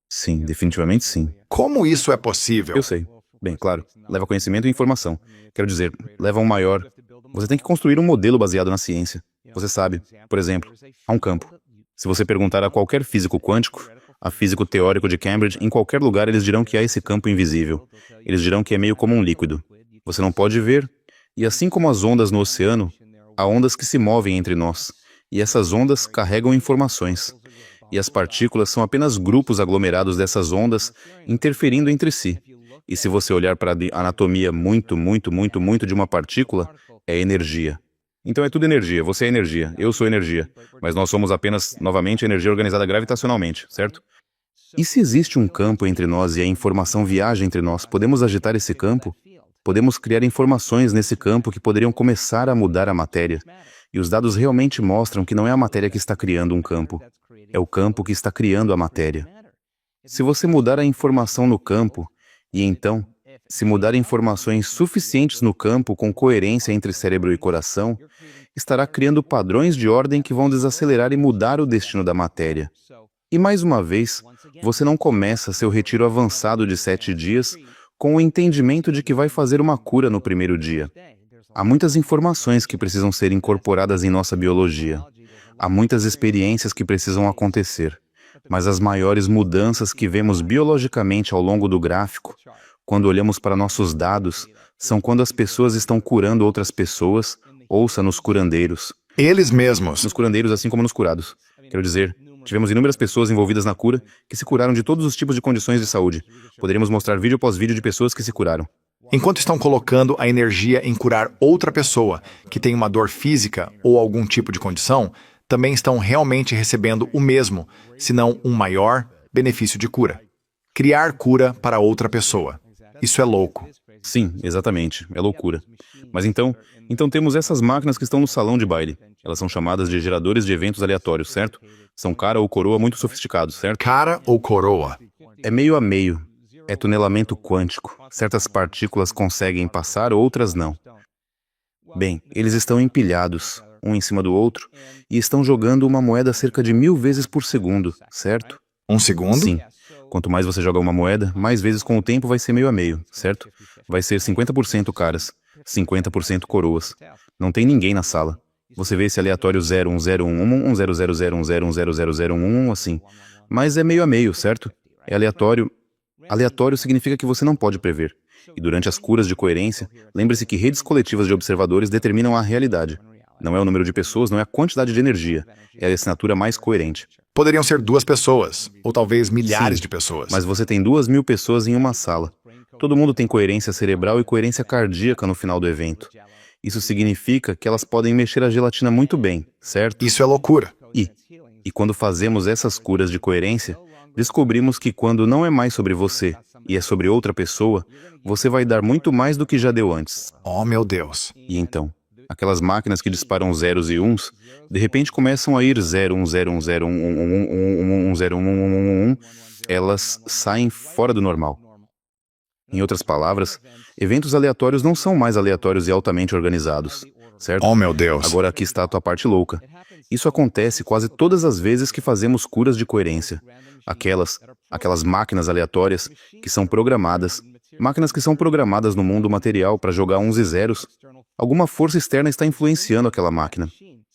Sim, definitivamente sim. Como isso é possível? Eu sei. Bem, claro, leva conhecimento e informação. Quero dizer, leva um maior... Você tem que construir um modelo baseado na ciência. Você sabe, por exemplo, há um campo. Se você perguntar a qualquer físico quântico, a físico teórico de Cambridge, em qualquer lugar eles dirão que há esse campo invisível. Eles dirão que é meio como um líquido. Você não pode ver. E assim como as ondas no oceano, há ondas que se movem entre nós. E essas ondas carregam informações. E as partículas são apenas grupos aglomerados dessas ondas interferindo entre si. E se você olhar para a anatomia muito de uma partícula, é energia. Então é tudo energia, você é energia, eu sou energia, mas nós somos apenas, novamente, energia organizada gravitacionalmente, certo? E se existe um campo entre nós e a informação viaja entre nós, podemos agitar esse campo? Podemos criar informações nesse campo que poderiam começar a mudar a matéria. E os dados realmente mostram que não é a matéria que está criando um campo, é o campo que está criando a matéria. Se você mudar a informação no campo, e então, se mudar informações suficientes no campo com coerência entre cérebro e coração, estará criando padrões de ordem que vão desacelerar e mudar o destino da matéria. E mais uma vez, você não começa seu retiro avançado de 7 dias com o entendimento de que vai fazer uma cura no primeiro dia. Há muitas informações que precisam ser incorporadas em nossa biologia. Há muitas experiências que precisam acontecer. Mas as maiores mudanças que vemos biologicamente ao longo do gráfico, quando olhamos para nossos dados, são quando as pessoas estão curando outras pessoas, ouça nos curandeiros. Eles mesmos. Nos curandeiros, assim como nos curados. Quero dizer, tivemos inúmeras pessoas envolvidas na cura que se curaram de todos os tipos de condições de saúde. Poderíamos mostrar vídeo após vídeo de pessoas que se curaram. Enquanto estão colocando a energia em curar outra pessoa que tem uma dor física ou algum tipo de condição, também estão realmente recebendo o mesmo, se não um maior, benefício de cura. Criar cura para outra pessoa. Isso é louco. Sim, exatamente. É loucura. Mas então temos essas máquinas que estão no salão de baile. Elas são chamadas de geradores de eventos aleatórios, certo? São cara ou coroa muito sofisticados, certo? Cara ou coroa? É meio a meio. É tunelamento quântico. Certas partículas conseguem passar, outras não. Bem, eles estão empilhados, um em cima do outro, e estão jogando uma moeda cerca de 1000 vezes por segundo, certo? Um segundo? Sim. Quanto mais você joga uma moeda, mais vezes com o tempo vai ser meio a meio, certo? Vai ser 50% caras, 50% coroas. Não tem ninguém na sala. Você vê esse aleatório 0, 1, 0, 1, 1, 1, 0, 0, 0, 1, 0, 1, 0, 0, 0, 1, 1, assim. Mas é meio a meio, certo? É aleatório. Aleatório significa que você não pode prever. E durante as curas de coerência, lembre-se que redes coletivas de observadores determinam a realidade. Não é o número de pessoas, não é a quantidade de energia. É a assinatura mais coerente. Poderiam ser 2 pessoas, ou talvez milhares Sim, de pessoas. Mas você tem 2000 pessoas em uma sala. Todo mundo tem coerência cerebral e coerência cardíaca no final do evento. Isso significa que elas podem mexer a gelatina muito bem, certo? Isso é loucura. E quando fazemos essas curas de coerência, descobrimos que quando não é mais sobre você e é sobre outra pessoa, você vai dar muito mais do que já deu antes. Oh, meu Deus. E então, aquelas máquinas que disparam zeros e uns, de repente começam a ir 0, 1, 0, 1, 0, 1, 1, 1, 1, 1, 0, 1, 1, 1, 1, 1, elas saem fora do normal. Em outras palavras, eventos aleatórios não são mais aleatórios e altamente organizados, certo? Oh, meu Deus. Agora aqui está a tua parte louca. Isso acontece quase todas as vezes que fazemos curas de coerência. Aquelas máquinas aleatórias que são programadas, máquinas que são programadas no mundo material para jogar uns e zeros. Alguma força externa está influenciando aquela máquina.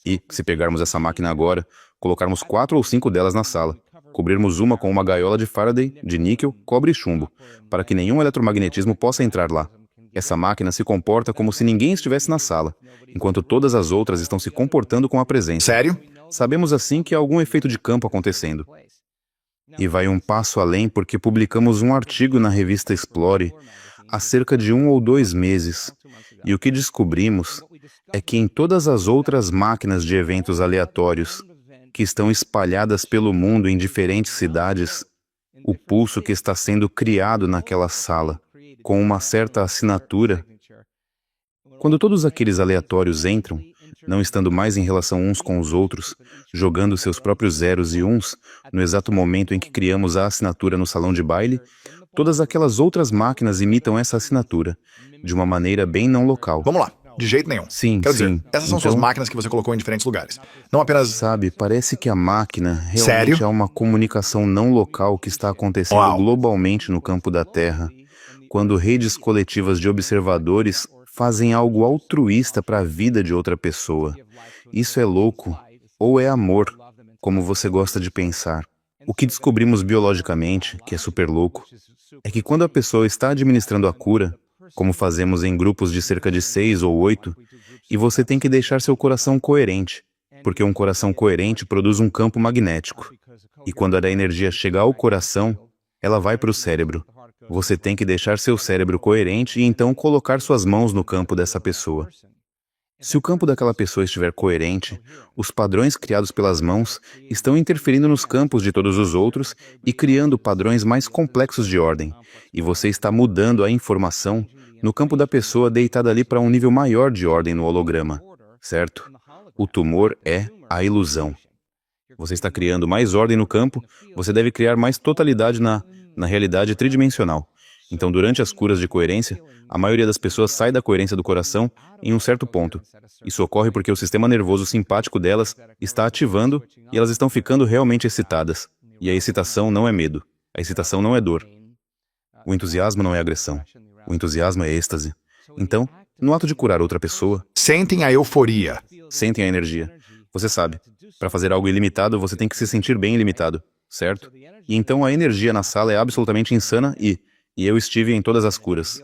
E, se pegarmos essa máquina agora, colocarmos 4 ou 5 delas na sala, cobrirmos uma com uma gaiola de Faraday, de níquel, cobre e chumbo, para que nenhum eletromagnetismo possa entrar lá. Essa máquina se comporta como se ninguém estivesse na sala, enquanto todas as outras estão se comportando com a presença. Sério? Sabemos assim que há algum efeito de campo acontecendo. E vai um passo além porque publicamos um artigo na revista Explore há cerca de 1 ou 2 meses. E o que descobrimos é que em todas as outras máquinas de eventos aleatórios que estão espalhadas pelo mundo em diferentes cidades, o pulso que está sendo criado naquela sala, com uma certa assinatura, quando todos aqueles aleatórios entram, não estando mais em relação uns com os outros, jogando seus próprios zeros e uns, no exato momento em que criamos a assinatura no salão de baile, todas aquelas outras máquinas imitam essa assinatura, de uma maneira bem não local. Vamos lá. De jeito nenhum. Sim, Quero sim. dizer, essas são suas Então, máquinas que você colocou em diferentes lugares. Não apenas... sabe, parece que a máquina realmente Sério? é uma comunicação não local que está acontecendo Uau. globalmente no campo da Terra, quando redes coletivas de observadores fazem algo altruísta para a vida de outra pessoa. Isso é louco, ou é amor, como você gosta de pensar. O que descobrimos biologicamente, que é super louco, é que quando a pessoa está administrando a cura, como fazemos em grupos de cerca de 6 ou 8, e você tem que deixar seu coração coerente, porque um coração coerente produz um campo magnético. E quando a energia chega ao coração, ela vai para o cérebro. Você tem que deixar seu cérebro coerente e então colocar suas mãos no campo dessa pessoa. Se o campo daquela pessoa estiver coerente, os padrões criados pelas mãos estão interferindo nos campos de todos os outros e criando padrões mais complexos de ordem, e você está mudando a informação no campo da pessoa deitada ali para um nível maior de ordem no holograma, certo? O tumor é a ilusão. Você está criando mais ordem no campo, você deve criar mais totalidade na realidade tridimensional. Então, durante as curas de coerência, a maioria das pessoas sai da coerência do coração em um certo ponto. Isso ocorre porque o sistema nervoso simpático delas está ativando e elas estão ficando realmente excitadas. E a excitação não é medo. A excitação não é dor. O entusiasmo não é agressão. O entusiasmo é êxtase. Então, no ato de curar outra pessoa, Sentem a euforia. sentem a energia. Você sabe, para fazer algo ilimitado, você tem que se sentir bem ilimitado, certo? E então a energia na sala é absolutamente insana e eu estive em todas as curas.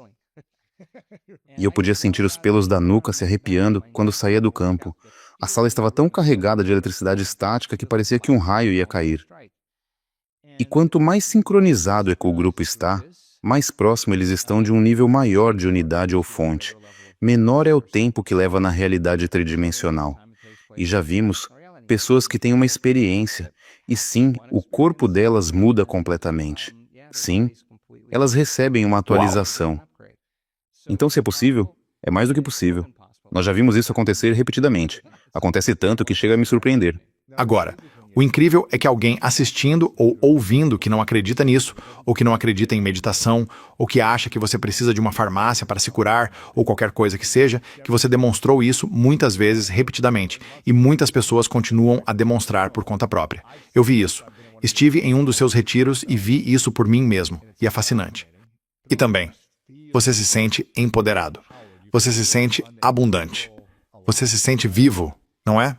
E eu podia sentir os pelos da nuca se arrepiando quando saía do campo. A sala estava tão carregada de eletricidade estática que parecia que um raio ia cair. E quanto mais sincronizado é que o grupo está, mais próximo eles estão de um nível maior de unidade ou fonte. Menor é o tempo que leva na realidade tridimensional. E já vimos pessoas que têm uma experiência, e sim, o corpo delas muda completamente. Sim, elas recebem uma atualização. Então, se é possível, é mais do que possível. Nós já vimos isso acontecer repetidamente. Acontece tanto que chega a me surpreender. Agora, o incrível é que alguém assistindo ou ouvindo que não acredita nisso, ou que não acredita em meditação, ou que acha que você precisa de uma farmácia para se curar, ou qualquer coisa que seja, que você demonstrou isso muitas vezes, repetidamente, e muitas pessoas continuam a demonstrar por conta própria. Eu vi isso. Estive em um dos seus retiros e vi isso por mim mesmo, e é fascinante. E também, você se sente empoderado. Você se sente abundante. Você se sente vivo, não é?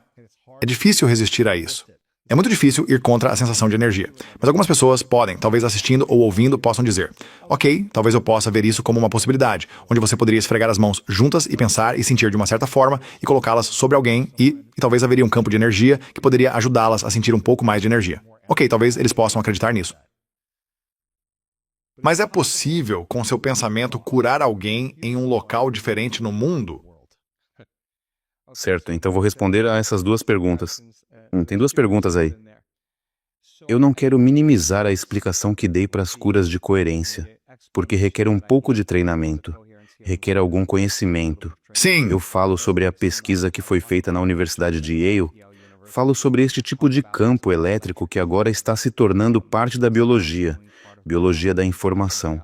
É difícil resistir a isso. É muito difícil ir contra a sensação de energia. Mas algumas pessoas podem, talvez assistindo ou ouvindo, possam dizer: ok, talvez eu possa ver isso como uma possibilidade, onde você poderia esfregar as mãos juntas e pensar e sentir de uma certa forma e colocá-las sobre alguém e talvez haveria um campo de energia que poderia ajudá-las a sentir um pouco mais de energia. Ok, talvez eles possam acreditar nisso. Mas é possível, com seu pensamento, curar alguém em um local diferente no mundo? Certo, então vou responder a essas duas perguntas. Tem duas perguntas aí. Eu não quero minimizar a explicação que dei para as curas de coerência, porque requer um pouco de treinamento, requer algum conhecimento. Sim. Eu falo sobre a pesquisa que foi feita na Universidade de Yale, falo sobre este tipo de campo elétrico que agora está se tornando parte da biologia, biologia da informação.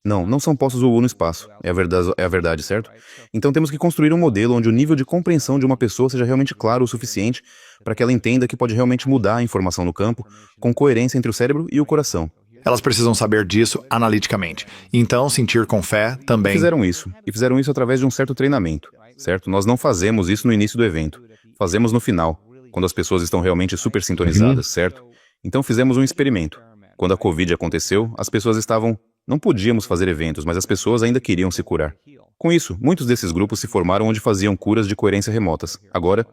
Não são postos voando no espaço. É a verdade, certo? Então temos que construir um modelo onde o nível de compreensão de uma pessoa seja realmente claro o suficiente para que ela entenda que pode realmente mudar a informação no campo, com coerência entre o cérebro e o coração. Elas precisam saber disso analiticamente. Então, sentir com fé também. E fizeram isso através de um certo treinamento, certo? Nós não fazemos isso no início do evento. Fazemos no final, quando as pessoas estão realmente super sintonizadas, certo? Então fizemos um experimento. Quando a Covid aconteceu, as pessoas estavam... Não podíamos fazer eventos, mas as pessoas ainda queriam se curar. Com isso, muitos desses grupos se formaram onde faziam curas de coerência remotas. Agora,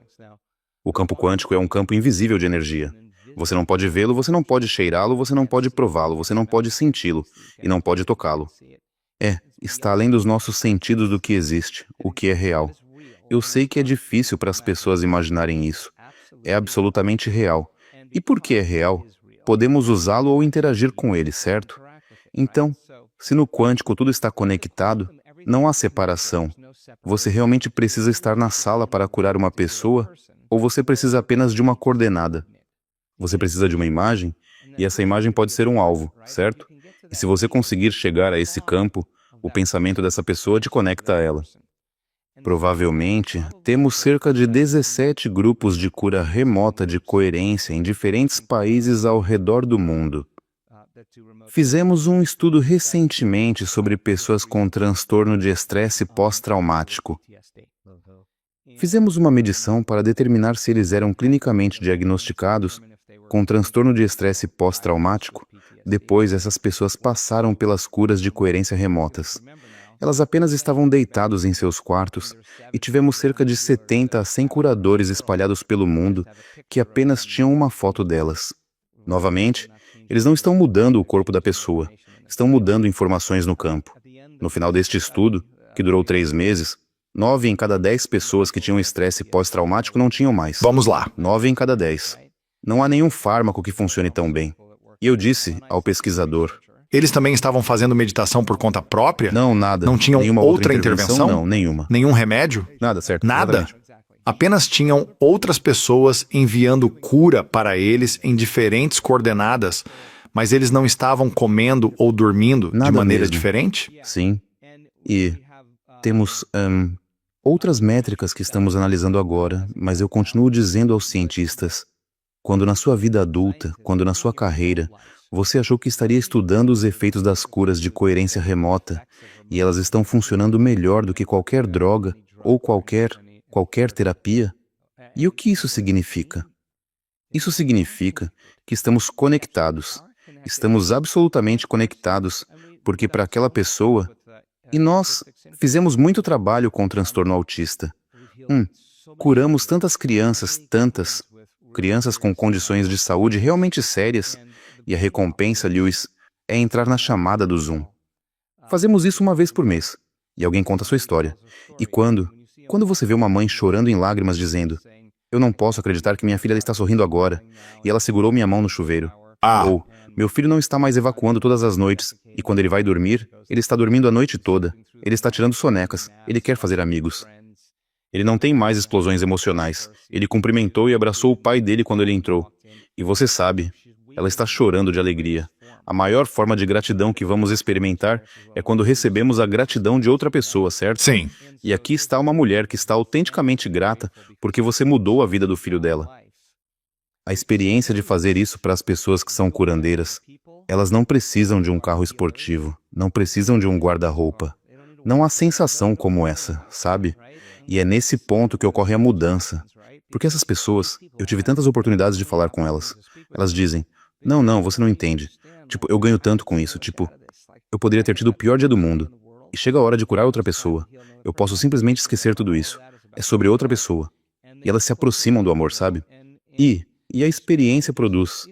o campo quântico é um campo invisível de energia. Você não pode vê-lo, você não pode cheirá-lo, você não pode prová-lo, você não pode senti-lo e não pode tocá-lo. Está além dos nossos sentidos do que existe, o que é real. Eu sei que é difícil para as pessoas imaginarem isso. É absolutamente real. E por que é real? Podemos usá-lo ou interagir com ele, certo? Então, se no quântico tudo está conectado, não há separação. Você realmente precisa estar na sala para curar uma pessoa, ou você precisa apenas de uma coordenada? Você precisa de uma imagem, e essa imagem pode ser um alvo, certo? E se você conseguir chegar a esse campo, o pensamento dessa pessoa te conecta a ela. Provavelmente, temos cerca de 17 grupos de cura remota de coerência em diferentes países ao redor do mundo. Fizemos um estudo recentemente sobre pessoas com transtorno de estresse pós-traumático. Fizemos uma medição para determinar se eles eram clinicamente diagnosticados com transtorno de estresse pós-traumático. Depois, essas pessoas passaram pelas curas de coerência remotas. Elas apenas estavam deitados em seus quartos e tivemos cerca de 70 a 100 curadores espalhados pelo mundo que apenas tinham uma foto delas. Novamente, eles não estão mudando o corpo da pessoa, estão mudando informações no campo. No final deste estudo, que durou 3 meses, 9 em cada 10 pessoas que tinham estresse pós-traumático não tinham mais. Vamos lá. 9 em cada 10. Não há nenhum fármaco que funcione tão bem. E eu disse ao pesquisador... Eles também estavam fazendo meditação por conta própria? Não, nada. Não tinham nenhuma outra intervenção? Não, nenhuma. Nenhum remédio? Nada, certo. Nada? Exatamente. Apenas tinham outras pessoas enviando cura para eles em diferentes coordenadas, mas eles não estavam comendo ou dormindo Nada de maneira mesmo. diferente? Sim. E temos outras métricas que estamos analisando agora, mas eu continuo dizendo aos cientistas, quando na sua vida adulta, quando na sua carreira, você achou que estaria estudando os efeitos das curas de coerência remota, e elas estão funcionando melhor do que qualquer droga ou qualquer terapia? E o que isso significa? Isso significa que estamos conectados. Estamos absolutamente conectados, porque para aquela pessoa... E nós fizemos muito trabalho com o transtorno autista. Curamos tantas crianças, crianças com condições de saúde realmente sérias, e a recompensa, Lewis, é entrar na chamada do Zoom. Fazemos isso uma vez por mês, e alguém conta a sua história. E quando você vê uma mãe chorando em lágrimas dizendo, Eu não posso acreditar que minha filha ela está sorrindo agora, e ela segurou minha mão no chuveiro. Ou, meu filho não está mais evacuando todas as noites, e quando ele vai dormir, ele está dormindo a noite toda. Ele está tirando sonecas, ele quer fazer amigos. Ele não tem mais explosões emocionais. Ele cumprimentou e abraçou o pai dele quando ele entrou. E você sabe, ela está chorando de alegria. A maior forma de gratidão que vamos experimentar é quando recebemos a gratidão de outra pessoa, certo? Sim. E aqui está uma mulher que está autenticamente grata porque você mudou a vida do filho dela. A experiência de fazer isso para as pessoas que são curandeiras, elas não precisam de um carro esportivo, não precisam de um guarda-roupa. Não há sensação como essa, sabe? E é nesse ponto que ocorre a mudança. Porque essas pessoas, eu tive tantas oportunidades de falar com elas. Elas dizem, não, você não entende. Tipo, eu ganho tanto com isso. Tipo, eu poderia ter tido o pior dia do mundo. E chega a hora de curar outra pessoa. Eu posso simplesmente esquecer tudo isso. É sobre outra pessoa. E elas se aproximam do amor, sabe? E a experiência produz.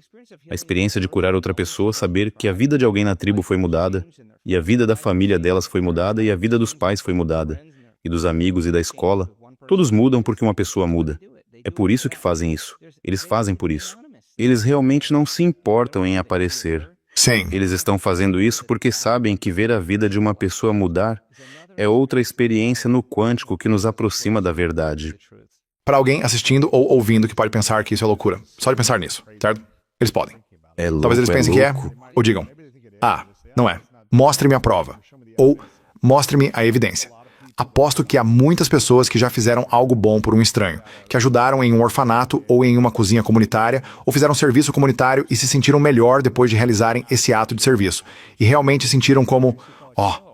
A experiência de curar outra pessoa, saber que a vida de alguém na tribo foi mudada, e a vida da família delas foi mudada, e a vida dos pais foi mudada, e dos amigos e da escola. Todos mudam porque uma pessoa muda. É por isso que fazem isso. Eles fazem por isso. Eles realmente não se importam em aparecer. Sim. Eles estão fazendo isso porque sabem que ver a vida de uma pessoa mudar é outra experiência no quântico que nos aproxima da verdade. Para alguém assistindo ou ouvindo que pode pensar que isso é loucura, só de pensar nisso, certo? Eles podem. É louco, Talvez eles pensem que é, ou digam, não é. Mostre-me a prova. Ou mostre-me a evidência. Aposto que há muitas pessoas que já fizeram algo bom por um estranho, que ajudaram em um orfanato ou em uma cozinha comunitária, ou fizeram serviço comunitário e se sentiram melhor depois de realizarem esse ato de serviço. E realmente sentiram como,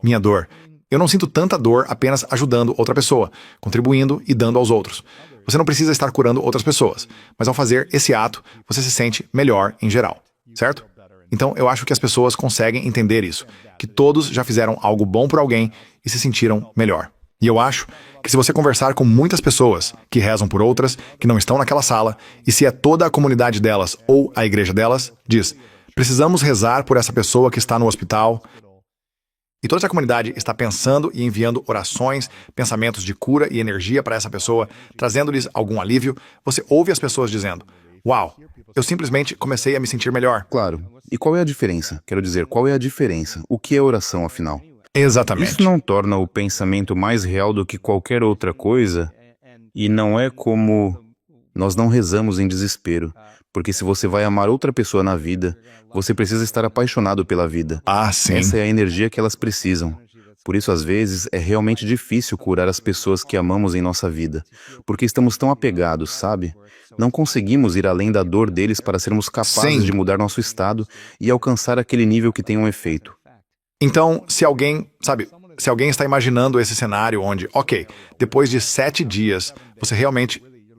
minha dor. Eu não sinto tanta dor apenas ajudando outra pessoa, contribuindo e dando aos outros. Você não precisa estar curando outras pessoas, mas ao fazer esse ato, você se sente melhor em geral, certo? Então, eu acho que as pessoas conseguem entender isso, que todos já fizeram algo bom por alguém e se sentiram melhor. E eu acho que se você conversar com muitas pessoas que rezam por outras, que não estão naquela sala, e se é toda a comunidade delas ou a igreja delas, diz, precisamos rezar por essa pessoa que está no hospital, e toda essa comunidade está pensando e enviando orações, pensamentos de cura e energia para essa pessoa, trazendo-lhes algum alívio, você ouve as pessoas dizendo, uau, eu simplesmente comecei a me sentir melhor. Claro. E qual é a diferença? Quero dizer, qual é a diferença? O que é oração, afinal? Exatamente. Isso não torna o pensamento mais real do que qualquer outra coisa? E não é como nós não rezamos em desespero. Porque se você vai amar outra pessoa na vida, você precisa estar apaixonado pela vida. Sim. Essa é a energia que elas precisam. Por isso, às vezes, é realmente difícil curar as pessoas que amamos em nossa vida. Porque estamos tão apegados, sabe? Não conseguimos ir além da dor deles para sermos capazes Sim. de mudar nosso estado e alcançar aquele nível que tem um efeito. Então, se alguém está imaginando esse cenário onde, depois de 7 dias,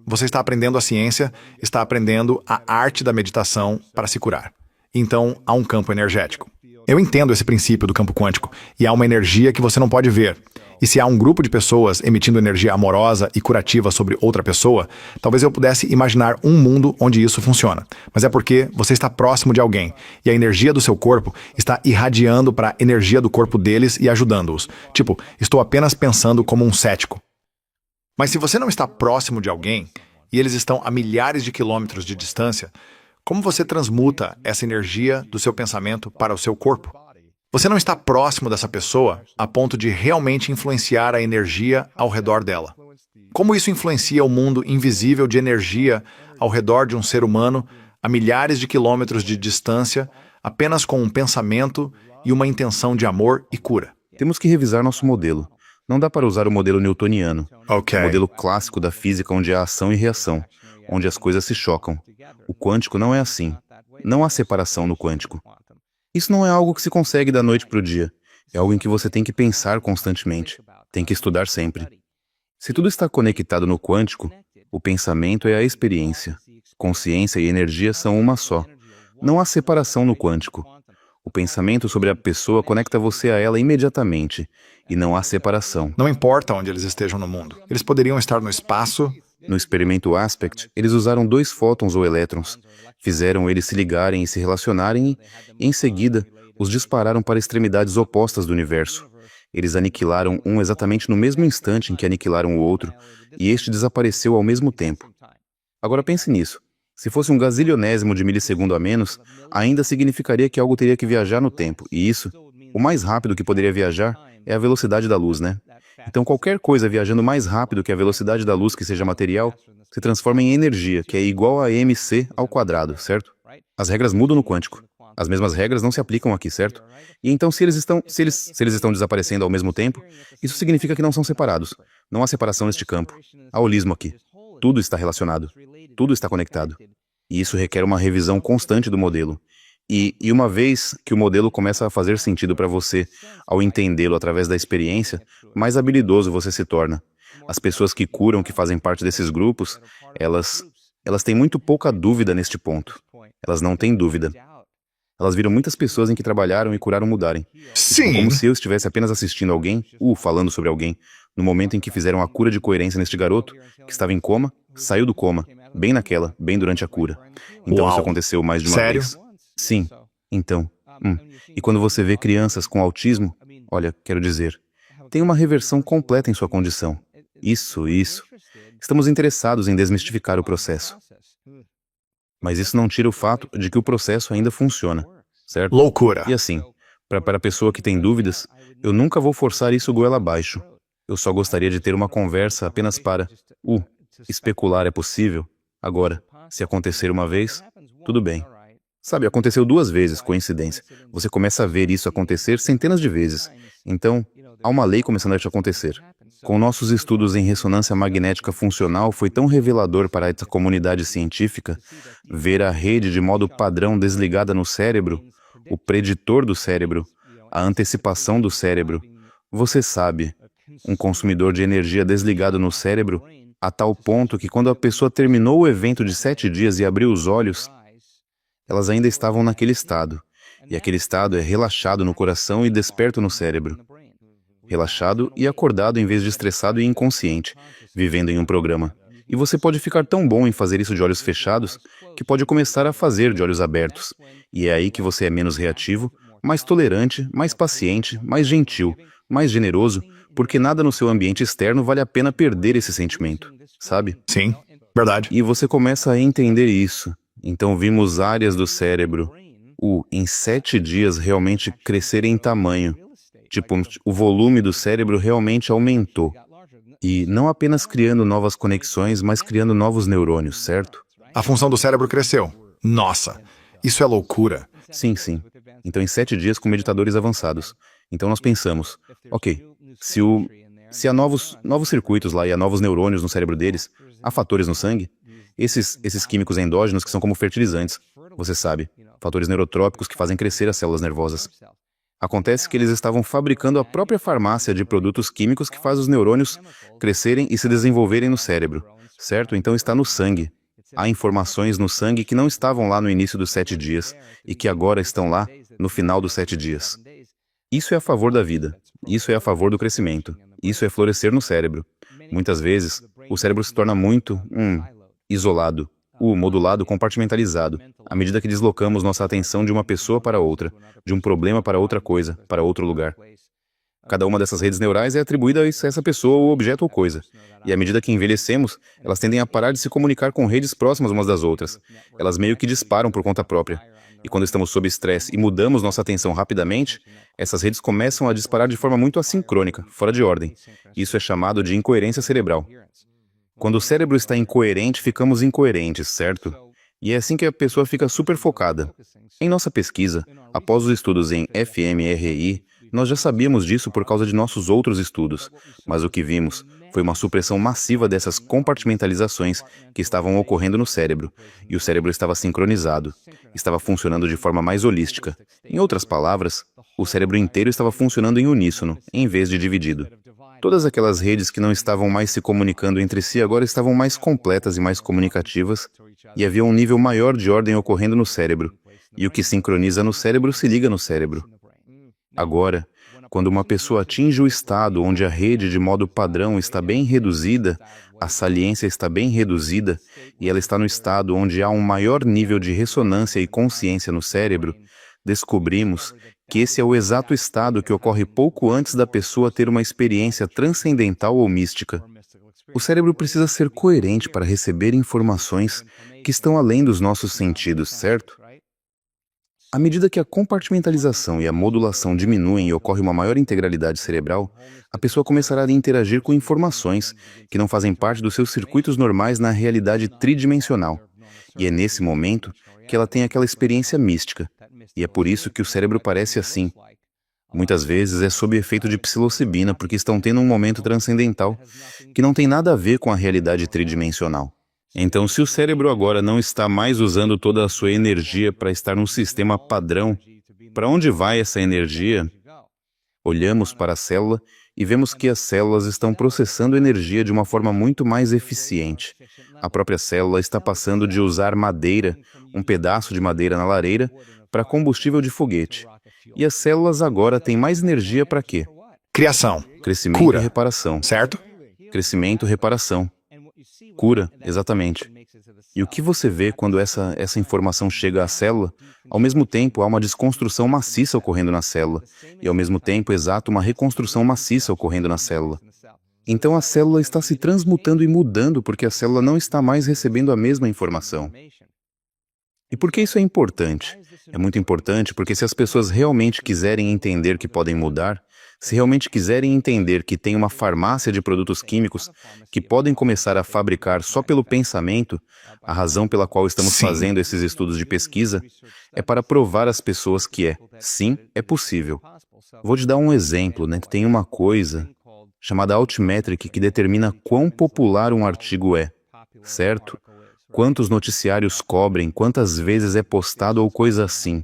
você está aprendendo a ciência, está aprendendo a arte da meditação para se curar. Então, há um campo energético. Eu entendo esse princípio do campo quântico, e há uma energia que você não pode ver. E se há um grupo de pessoas emitindo energia amorosa e curativa sobre outra pessoa, talvez eu pudesse imaginar um mundo onde isso funciona. Mas é porque você está próximo de alguém, e a energia do seu corpo está irradiando para a energia do corpo deles e ajudando-os. Tipo, estou apenas pensando como um cético. Mas se você não está próximo de alguém, e eles estão a milhares de quilômetros de distância, como você transmuta essa energia do seu pensamento para o seu corpo? Você não está próximo dessa pessoa a ponto de realmente influenciar a energia ao redor dela. Como isso influencia o mundo invisível de energia ao redor de um ser humano a milhares de quilômetros de distância, apenas com um pensamento e uma intenção de amor e cura? Temos que revisar nosso modelo. Não dá para usar o modelo newtoniano, Ok. o modelo clássico da física onde há ação e reação, onde as coisas se chocam. O quântico não é assim. Não há separação no quântico. Isso não é algo que se consegue da noite para o dia. É algo em que você tem que pensar constantemente. Tem que estudar sempre. Se tudo está conectado no quântico, o pensamento é a experiência. Consciência e energia são uma só. Não há separação no quântico. O pensamento sobre a pessoa conecta você a ela imediatamente, e não há separação. Não importa onde eles estejam no mundo. Eles poderiam estar no espaço. No experimento Aspect, eles usaram 2 fótons ou elétrons, fizeram eles se ligarem e se relacionarem e, em seguida, os dispararam para extremidades opostas do universo. Eles aniquilaram um exatamente no mesmo instante em que aniquilaram o outro, e este desapareceu ao mesmo tempo. Agora pense nisso. Se fosse um gazilionésimo de milissegundo a menos, ainda significaria que algo teria que viajar no tempo. E isso, o mais rápido que poderia viajar, é a velocidade da luz, né? Então qualquer coisa viajando mais rápido que a velocidade da luz que seja material, se transforma em energia, que é igual a mc ao quadrado, certo? As regras mudam no quântico. As mesmas regras não se aplicam aqui, certo? E então, se eles estão desaparecendo ao mesmo tempo, isso significa que não são separados. Não há separação neste campo. Há holismo aqui. Tudo está relacionado. Tudo está conectado. E isso requer uma revisão constante do modelo. E uma vez que o modelo começa a fazer sentido para você, ao entendê-lo através da experiência, mais habilidoso você se torna. As pessoas que curam, que fazem parte desses grupos, elas têm muito pouca dúvida neste ponto. Elas não têm dúvida. Elas viram muitas pessoas em que trabalharam e curaram mudarem. Sim. Como se eu estivesse apenas assistindo alguém, falando sobre alguém, no momento em que fizeram a cura de coerência neste garoto, que estava em coma, saiu do coma, bem durante a cura. Então Uau. isso aconteceu mais de uma Sério? vez. Sim. Então. E quando você vê crianças com autismo, olha, quero dizer, tem uma reversão completa em sua condição. Isso. Estamos interessados em desmistificar o processo. Mas isso não tira o fato de que o processo ainda funciona, certo? Loucura. E assim, para a pessoa que tem dúvidas, eu nunca vou forçar isso goela abaixo. Eu só gostaria de ter uma conversa apenas para, especular é possível. Agora, se acontecer uma vez, tudo bem. Sabe, aconteceu 2 vezes, coincidência. Você começa a ver isso acontecer centenas de vezes. Então, há uma lei começando a te acontecer. Com nossos estudos em ressonância magnética funcional, foi tão revelador para essa comunidade científica ver a rede de modo padrão desligada no cérebro, o preditor do cérebro, a antecipação do cérebro. Você sabe, um consumidor de energia desligado no cérebro, a tal ponto que quando a pessoa terminou o evento de 7 dias e abriu os olhos, elas ainda estavam naquele estado. E aquele estado é relaxado no coração e desperto no cérebro. Relaxado e acordado em vez de estressado e inconsciente, vivendo em um programa. E você pode ficar tão bom em fazer isso de olhos fechados, que pode começar a fazer de olhos abertos. E é aí que você é menos reativo, mais tolerante, mais paciente, mais gentil, mais generoso, porque nada no seu ambiente externo vale a pena perder esse sentimento, sabe? Sim, verdade. E você começa a entender isso. Então vimos áreas do cérebro, em 7 dias realmente crescerem em tamanho. Tipo, o volume do cérebro realmente aumentou. E não apenas criando novas conexões, mas criando novos neurônios, certo? A função do cérebro cresceu. Nossa, isso é loucura. Sim. Então em 7 dias com meditadores avançados. Então nós pensamos, ok, se há novos circuitos lá e há novos neurônios no cérebro deles, há fatores no sangue, esses químicos endógenos que são como fertilizantes, você sabe, fatores neurotrópicos que fazem crescer as células nervosas. Acontece que eles estavam fabricando a própria farmácia de produtos químicos que faz os neurônios crescerem e se desenvolverem no cérebro, certo? Então está no sangue. Há informações no sangue que não estavam lá no início dos 7 dias e que agora estão lá no final dos 7 dias. Isso é a favor da vida. Isso é a favor do crescimento. Isso é florescer no cérebro. Muitas vezes, o cérebro se torna muito, isolado, modulado, compartimentalizado, à medida que deslocamos nossa atenção de uma pessoa para outra, de um problema para outra coisa, para outro lugar. Cada uma dessas redes neurais é atribuída a essa pessoa ou objeto ou coisa. E à medida que envelhecemos, elas tendem a parar de se comunicar com redes próximas umas das outras. Elas meio que disparam por conta própria. E quando estamos sob estresse e mudamos nossa atenção rapidamente, essas redes começam a disparar de forma muito assincrônica, fora de ordem. Isso é chamado de incoerência cerebral. Quando o cérebro está incoerente, ficamos incoerentes, certo? E é assim que a pessoa fica super focada. Em nossa pesquisa, após os estudos em fMRI, nós já sabíamos disso por causa de nossos outros estudos, mas o que vimos foi uma supressão massiva dessas compartimentalizações que estavam ocorrendo no cérebro, e o cérebro estava sincronizado, estava funcionando de forma mais holística. Em outras palavras, o cérebro inteiro estava funcionando em uníssono, em vez de dividido. Todas aquelas redes que não estavam mais se comunicando entre si agora estavam mais completas e mais comunicativas, e havia um nível maior de ordem ocorrendo no cérebro, e o que sincroniza no cérebro se liga no cérebro. Agora, quando uma pessoa atinge o estado onde a rede de modo padrão está bem reduzida, a saliência está bem reduzida, e ela está no estado onde há um maior nível de ressonância e consciência no cérebro, descobrimos que esse é o exato estado que ocorre pouco antes da pessoa ter uma experiência transcendental ou mística. O cérebro precisa ser coerente para receber informações que estão além dos nossos sentidos, certo? À medida que a compartimentalização e a modulação diminuem e ocorre uma maior integralidade cerebral, a pessoa começará a interagir com informações que não fazem parte dos seus circuitos normais na realidade tridimensional. E é nesse momento que ela tem aquela experiência mística. E é por isso que o cérebro parece assim. Muitas vezes é sob efeito de psilocibina, porque estão tendo um momento transcendental que não tem nada a ver com a realidade tridimensional. Então, se o cérebro agora não está mais usando toda a sua energia para estar num sistema padrão, para onde vai essa energia? Olhamos para a célula e vemos que as células estão processando energia de uma forma muito mais eficiente. A própria célula está passando de usar madeira, um pedaço de madeira na lareira, para combustível de foguete. E as células agora têm mais energia para quê? Criação. Crescimento Cura. e reparação. Certo? Crescimento, reparação. Cura, exatamente. E o que você vê quando essa informação chega à célula? Ao mesmo tempo, há uma desconstrução maciça ocorrendo na célula. E ao mesmo tempo, exato, uma reconstrução maciça ocorrendo na célula. Então a célula está se transmutando e mudando porque a célula não está mais recebendo a mesma informação. E por que isso é importante? É muito importante porque se as pessoas realmente quiserem entender que podem mudar, se realmente quiserem entender que tem uma farmácia de produtos químicos que podem começar a fabricar só pelo pensamento, a razão pela qual estamos Sim. fazendo esses estudos de pesquisa é para provar às pessoas que sim, é possível. Vou te dar um exemplo, né? Tem uma coisa chamada Altmetric que determina quão popular um artigo é, certo? Quantos noticiários cobrem, quantas vezes é postado ou coisa assim.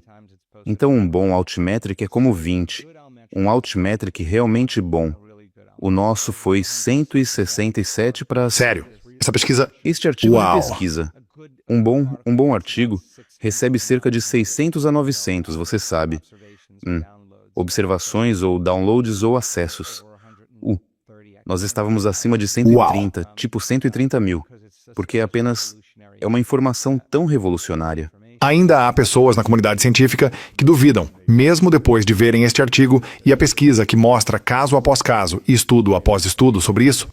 Então um bom Altmetric é como 20. Um Altmetric realmente bom. O nosso foi 167 para... Sério. Essa pesquisa... Este artigo Uau. de pesquisa. Um bom artigo recebe cerca de 600 a 900, você sabe. Observações ou downloads ou acessos. Nós estávamos acima de 130, tipo 130 mil, porque é uma informação tão revolucionária. Ainda há pessoas na comunidade científica que duvidam, mesmo depois de verem este artigo e a pesquisa que mostra caso após caso e estudo após estudo sobre isso.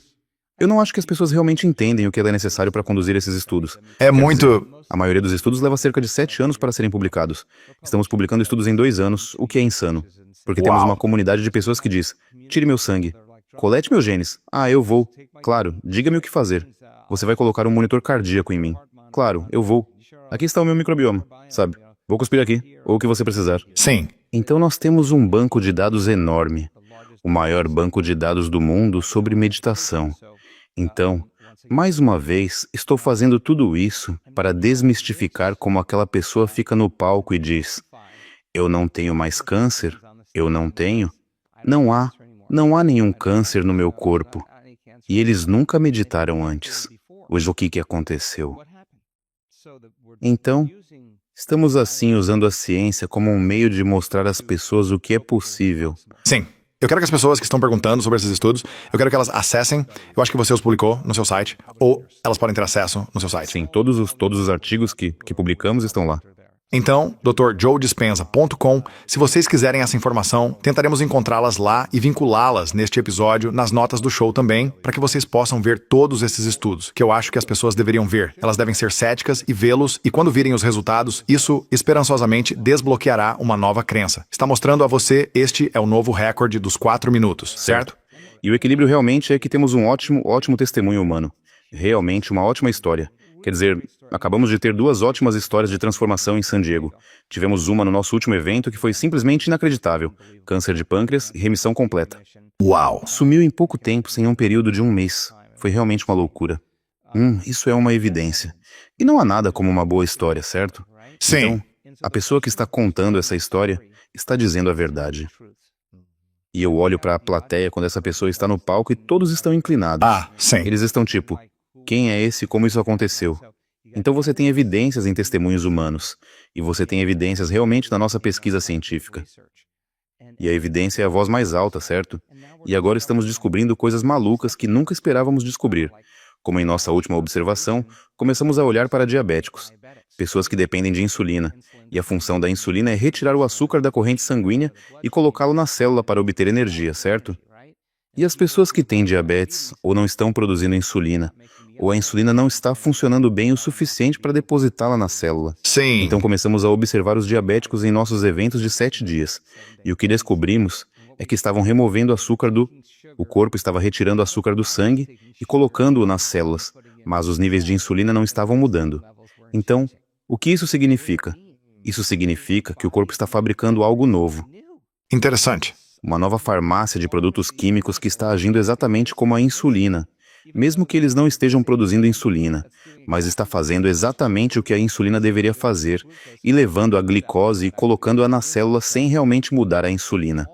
Eu não acho que as pessoas realmente entendem o que é necessário para conduzir esses estudos. É muito... A maioria dos estudos leva cerca de 7 anos para serem publicados. Estamos publicando estudos em 2 anos, o que é insano. Porque temos uma comunidade de pessoas que diz, tire meu sangue, colete meus genes. Eu vou. Claro, diga-me o que fazer. Você vai colocar um monitor cardíaco em mim. Claro, eu vou. Aqui está o meu microbioma, sabe? Vou cuspir aqui, ou o que você precisar. Sim. Então nós temos um banco de dados enorme, o maior banco de dados do mundo sobre meditação. Então, mais uma vez, estou fazendo tudo isso para desmistificar como aquela pessoa fica no palco e diz: eu não tenho mais câncer, eu não tenho. Não há nenhum câncer no meu corpo. E eles nunca meditaram antes. Pois o que aconteceu? Então, estamos assim usando a ciência como um meio de mostrar às pessoas o que é possível. Sim. Eu quero que as pessoas que estão perguntando sobre esses estudos, eu quero que elas acessem, eu acho que você os publicou no seu site, ou elas podem ter acesso no seu site. Sim, todos os artigos que publicamos estão lá. Então, drjoedispenza.com, se vocês quiserem essa informação, tentaremos encontrá-las lá e vinculá-las neste episódio, nas notas do show também, para que vocês possam ver todos esses estudos, que eu acho que as pessoas deveriam ver. Elas devem ser céticas e vê-los, e quando virem os resultados, isso, esperançosamente, desbloqueará uma nova crença. Está mostrando a você, este é o novo recorde dos 4 minutos, certo? E o equilíbrio realmente é que temos um ótimo testemunho humano. Realmente uma ótima história. Quer dizer, acabamos de ter 2 ótimas histórias de transformação em San Diego. Tivemos uma no nosso último evento que foi simplesmente inacreditável. Câncer de pâncreas e remissão completa. Uau! Sumiu em pouco tempo, sem um período de 1 mês. Foi realmente uma loucura. Isso é uma evidência. E não há nada como uma boa história, certo? Sim. Então, a pessoa que está contando essa história está dizendo a verdade. E eu olho para a plateia quando essa pessoa está no palco e todos estão inclinados. Sim. Eles estão tipo, quem é esse e como isso aconteceu? Então você tem evidências em testemunhos humanos. E você tem evidências realmente na nossa pesquisa científica. E a evidência é a voz mais alta, certo? E agora estamos descobrindo coisas malucas que nunca esperávamos descobrir. Como em nossa última observação, começamos a olhar para diabéticos. Pessoas que dependem de insulina. E a função da insulina é retirar o açúcar da corrente sanguínea e colocá-lo na célula para obter energia, certo? E as pessoas que têm diabetes ou não estão produzindo insulina, ou a insulina não está funcionando bem o suficiente para depositá-la na célula. Sim. Então começamos a observar os diabéticos em nossos eventos de 7 dias. E o que descobrimos é que estavam removendo açúcar do... O corpo estava retirando açúcar do sangue e colocando-o nas células, mas os níveis de insulina não estavam mudando. Então, o que isso significa? Isso significa que o corpo está fabricando algo novo. Interessante. Uma nova farmácia de produtos químicos que está agindo exatamente como a insulina. Mesmo que eles não estejam produzindo insulina, mas está fazendo exatamente o que a insulina deveria fazer e levando a glicose e colocando-a na célula sem realmente mudar a insulina.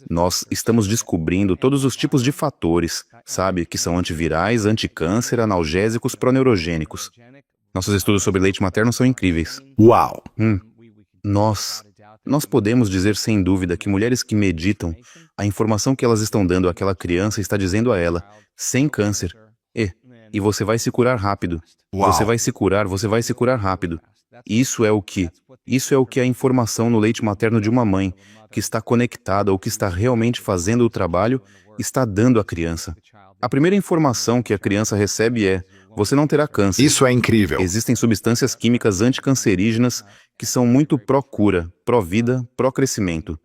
Nós estamos descobrindo todos os tipos de fatores, sabe, que são antivirais, anticâncer, analgésicos, proneurogênicos. Nossos estudos sobre leite materno são incríveis. Uau! Nós podemos dizer sem dúvida que mulheres que meditam, a informação que elas estão dando àquela criança está dizendo a ela, sem câncer, e você vai se curar rápido. Uau. Você vai se curar rápido. Isso é o que a informação no leite materno de uma mãe, que está conectada ou que está realmente fazendo o trabalho, está dando à criança. A primeira informação que a criança recebe é, você não terá câncer. Isso é incrível. Existem substâncias químicas anticancerígenas que são muito pró-cura, pró-vida, pró-crescimento.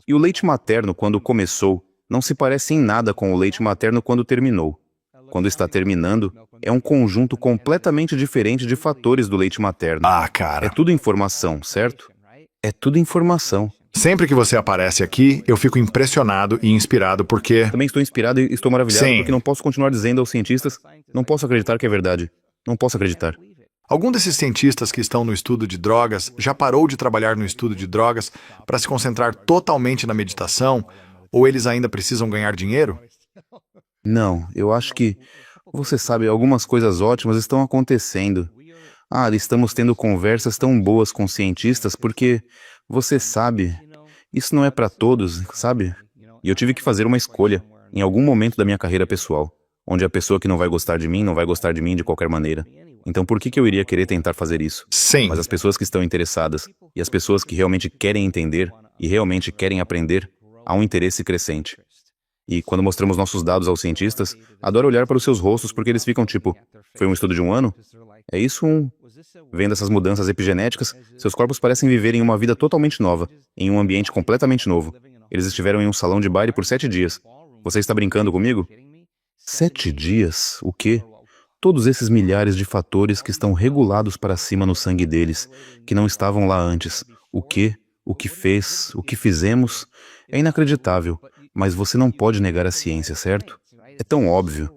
E o leite materno, quando começou, não se parece em nada com o leite materno quando terminou. Quando está terminando, é um conjunto completamente diferente de fatores do leite materno. Ah, cara. É tudo informação, certo? É tudo informação. Sempre que você aparece aqui, eu fico impressionado e inspirado porque... Também estou inspirado e estou maravilhado Sim. porque não posso continuar dizendo aos cientistas, não posso acreditar que é verdade. Não posso acreditar. Algum desses cientistas que estão no estudo de drogas já parou de trabalhar no estudo de drogas para se concentrar totalmente na meditação? Ou eles ainda precisam ganhar dinheiro? Não, eu acho que, você sabe, algumas coisas ótimas estão acontecendo. Estamos tendo conversas tão boas com cientistas porque, você sabe, isso não é para todos, sabe? E eu tive que fazer uma escolha, em algum momento da minha carreira pessoal, onde a pessoa que não vai gostar de mim não vai gostar de mim de qualquer maneira. Então por que eu iria querer tentar fazer isso? Sim. Mas as pessoas que estão interessadas, e as pessoas que realmente querem entender, e realmente querem aprender, há um interesse crescente. E quando mostramos nossos dados aos cientistas, adoro olhar para os seus rostos porque eles ficam tipo, foi um estudo de 1 ano? É isso Vendo essas mudanças epigenéticas, seus corpos parecem viverem uma vida totalmente nova, em um ambiente completamente novo. Eles estiveram em um salão de baile por 7 dias. Você está brincando comigo? 7 dias? O quê? Todos esses milhares de fatores que estão regulados para cima no sangue deles, que não estavam lá antes. O quê? O que fez? O que fizemos? É inacreditável, mas você não pode negar a ciência, certo? É tão óbvio.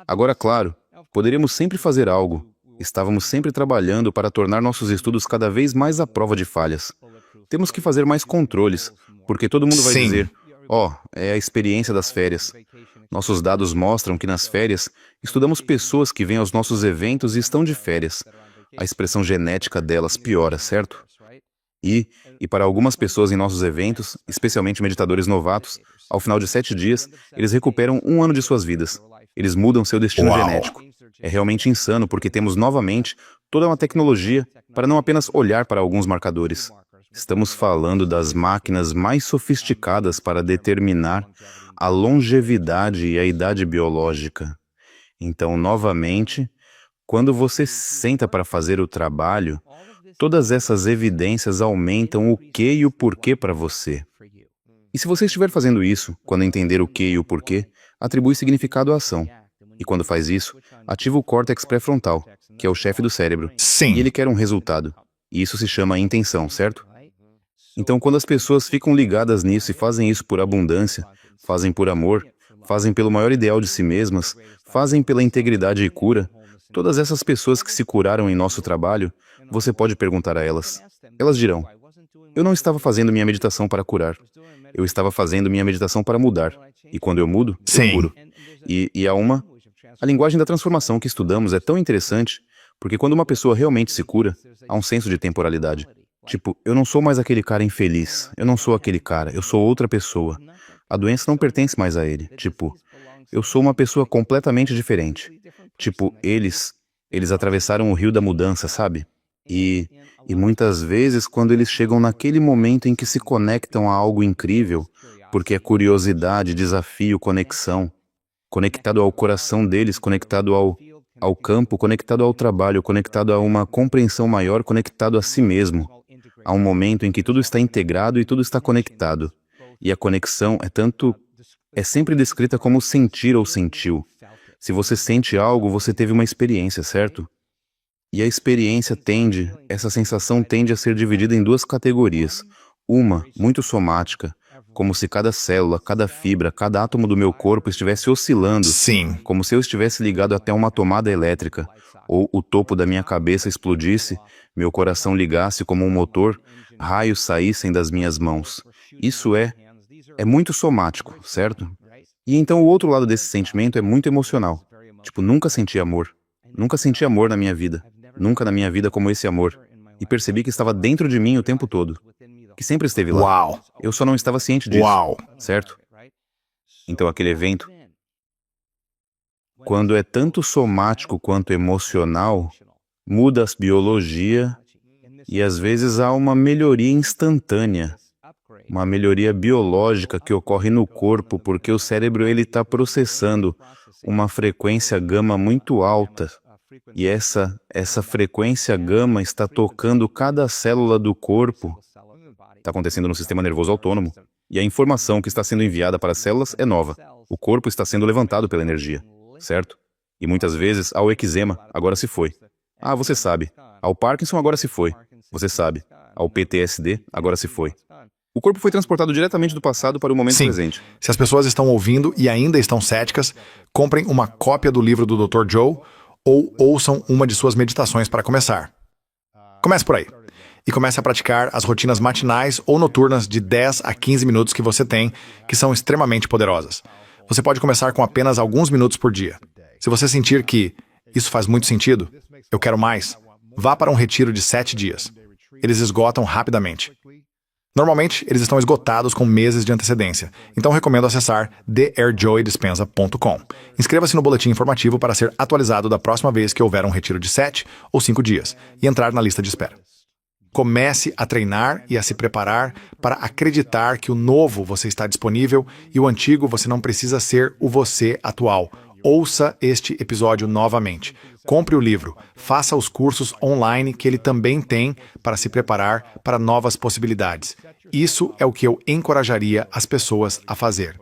Agora, claro, poderíamos sempre fazer algo. Estávamos sempre trabalhando para tornar nossos estudos cada vez mais à prova de falhas. Temos que fazer mais controles, porque todo mundo vai Sim. dizer, é a experiência das férias. Nossos dados mostram que nas férias, estudamos pessoas que vêm aos nossos eventos e estão de férias. A expressão genética delas piora, certo? E para algumas pessoas em nossos eventos, especialmente meditadores novatos, ao final de 7 dias, eles recuperam 1 ano de suas vidas. Eles mudam seu destino Uau. genético. É realmente insano porque temos novamente toda uma tecnologia para não apenas olhar para alguns marcadores. Estamos falando das máquinas mais sofisticadas para determinar a longevidade e a idade biológica. Então, novamente, quando você senta para fazer o trabalho, todas essas evidências aumentam o que e o porquê para você. E se você estiver fazendo isso, quando entender o que e o porquê, atribui significado à ação. E quando faz isso, ativa o córtex pré-frontal, que é o chefe do cérebro. Sim. E ele quer um resultado. E isso se chama intenção, certo? Então, quando as pessoas ficam ligadas nisso e fazem isso por abundância, fazem por amor, fazem pelo maior ideal de si mesmas, fazem pela integridade e cura, todas essas pessoas que se curaram em nosso trabalho, você pode perguntar a elas. Elas dirão, eu não estava fazendo minha meditação para curar. Eu estava fazendo minha meditação para mudar. E quando eu mudo, eu Sim. curo. E a linguagem da transformação que estudamos é tão interessante, porque quando uma pessoa realmente se cura, há um senso de temporalidade. Tipo, eu não sou mais aquele cara infeliz, eu não sou aquele cara, eu sou outra pessoa. A doença não pertence mais a ele. Tipo, eu sou uma pessoa completamente diferente. Tipo, eles atravessaram o rio da mudança, sabe? E muitas vezes, quando eles chegam naquele momento em que se conectam a algo incrível, porque é curiosidade, desafio, conexão, conectado ao coração deles, conectado ao campo, conectado ao trabalho, conectado a uma compreensão maior, conectado a si mesmo, a um momento em que tudo está integrado e tudo está conectado. E a conexão é sempre descrita como sentir ou sentiu. Se você sente algo, você teve uma experiência, certo? E a experiência essa sensação tende a ser dividida em duas categorias. Uma, muito somática, como se cada célula, cada fibra, cada átomo do meu corpo estivesse oscilando, Sim. como se eu estivesse ligado até uma tomada elétrica, ou o topo da minha cabeça explodisse, meu coração ligasse como um motor, raios saíssem das minhas mãos. Isso é muito somático, certo? E então o outro lado desse sentimento é muito emocional. Tipo, nunca senti amor. Nunca senti amor na minha vida. Nunca na minha vida como esse amor. E percebi que estava dentro de mim o tempo todo. Que sempre esteve lá. Uau. Eu só não estava ciente disso. Uau. Certo? Então aquele evento, quando é tanto somático quanto emocional, muda a biologia e às vezes há uma melhoria instantânea. Uma melhoria biológica que ocorre no corpo porque o cérebro está processando uma frequência gama muito alta. E essa frequência gama está tocando cada célula do corpo. Está acontecendo no sistema nervoso autônomo. E a informação que está sendo enviada para as células é nova. O corpo está sendo levantado pela energia, certo? E muitas vezes ao eczema, agora se foi. Ah, você sabe. Ao Parkinson, agora se foi. Você sabe. Ao PTSD, agora se foi. O corpo foi transportado diretamente do passado para o momento Sim. presente. Se as pessoas estão ouvindo e ainda estão céticas, comprem uma cópia do livro do Dr. Joe ou ouçam uma de suas meditações para começar. Comece por aí. E comece a praticar as rotinas matinais ou noturnas de 10 a 15 minutos que você tem, que são extremamente poderosas. Você pode começar com apenas alguns minutos por dia. Se você sentir que isso faz muito sentido, eu quero mais, vá para um retiro de 7 dias. Eles esgotam rapidamente. Normalmente, eles estão esgotados com meses de antecedência, então recomendo acessar theairjoydispensa.com. Inscreva-se no boletim informativo para ser atualizado da próxima vez que houver um retiro de 7 ou 5 dias e entrar na lista de espera. Comece a treinar e a se preparar para acreditar que o novo você está disponível e o antigo você não precisa ser o você atual. Ouça este episódio novamente. Compre o livro, faça os cursos online que ele também tem para se preparar para novas possibilidades. Isso é o que eu encorajaria as pessoas a fazer.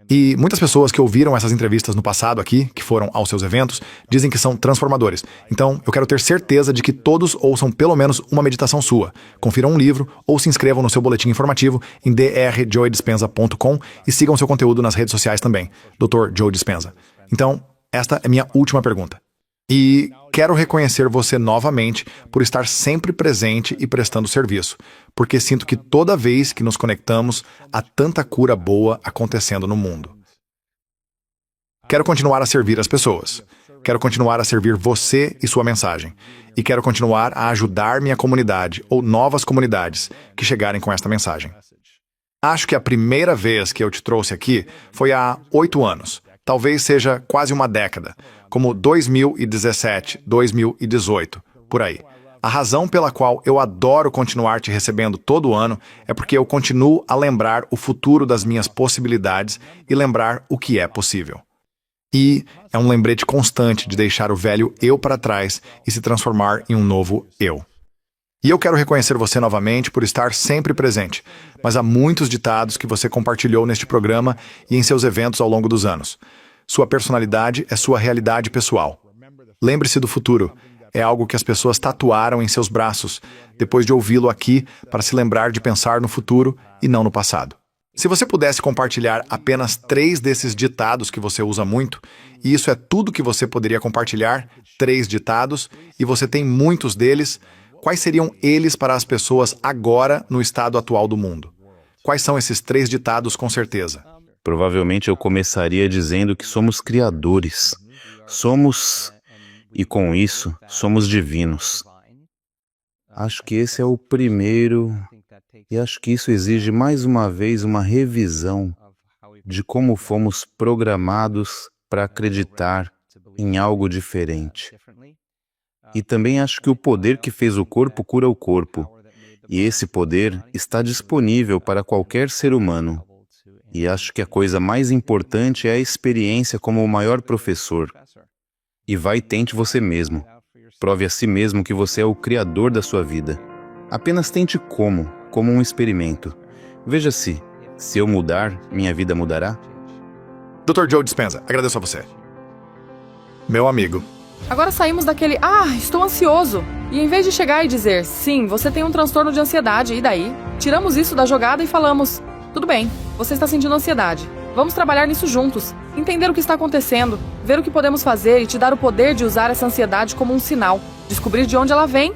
E muitas pessoas que ouviram essas entrevistas no passado aqui, que foram aos seus eventos, dizem que são transformadores. Então, eu quero ter certeza de que todos ouçam pelo menos uma meditação sua. Confiram um livro ou se inscrevam no seu boletim informativo em drjoydispensa.com e sigam seu conteúdo nas redes sociais também, Dr. Joe Dispenza. Então, esta é minha última pergunta. E quero reconhecer você novamente por estar sempre presente e prestando serviço, porque sinto que toda vez que nos conectamos, há tanta cura boa acontecendo no mundo. Quero continuar a servir as pessoas. Quero continuar a servir você e sua mensagem. E quero continuar a ajudar minha comunidade ou novas comunidades que chegarem com esta mensagem. Acho que a primeira vez que eu te trouxe aqui foi há 8 anos. Talvez seja quase uma década, como 2017, 2018, por aí. A razão pela qual eu adoro continuar te recebendo todo ano é porque eu continuo a lembrar o futuro das minhas possibilidades e lembrar o que é possível. E é um lembrete constante de deixar o velho eu para trás e se transformar em um novo eu. E eu quero reconhecer você novamente por estar sempre presente, mas há muitos ditados que você compartilhou neste programa e em seus eventos ao longo dos anos. Sua personalidade é sua realidade pessoal. Lembre-se do futuro. É algo que as pessoas tatuaram em seus braços, depois de ouvi-lo aqui, para se lembrar de pensar no futuro e não no passado. Se você pudesse compartilhar apenas 3 desses ditados que você usa muito, e isso é tudo que você poderia compartilhar, 3 ditados, e você tem muitos deles, quais seriam eles para as pessoas agora no estado atual do mundo? Quais são esses 3 ditados com certeza? Provavelmente eu começaria dizendo que somos criadores. E com isso, somos divinos. Acho que esse é o primeiro, e acho que isso exige mais uma vez uma revisão de como fomos programados para acreditar em algo diferente. E também acho que o poder que fez o corpo cura o corpo, e esse poder está disponível para qualquer ser humano. E acho que a coisa mais importante é a experiência como o maior professor. E vai e tente você mesmo. Prove a si mesmo que você é o criador da sua vida. Apenas tente como um experimento. Veja se eu mudar, minha vida mudará? Dr. Joe Dispenza, agradeço a você. Meu amigo. Agora saímos daquele, estou ansioso. E em vez de chegar e dizer, sim, você tem um transtorno de ansiedade, e daí? Tiramos isso da jogada e falamos, tudo bem, você está sentindo ansiedade. Vamos trabalhar nisso juntos, entender o que está acontecendo, ver o que podemos fazer e te dar o poder de usar essa ansiedade como um sinal, descobrir de onde ela vem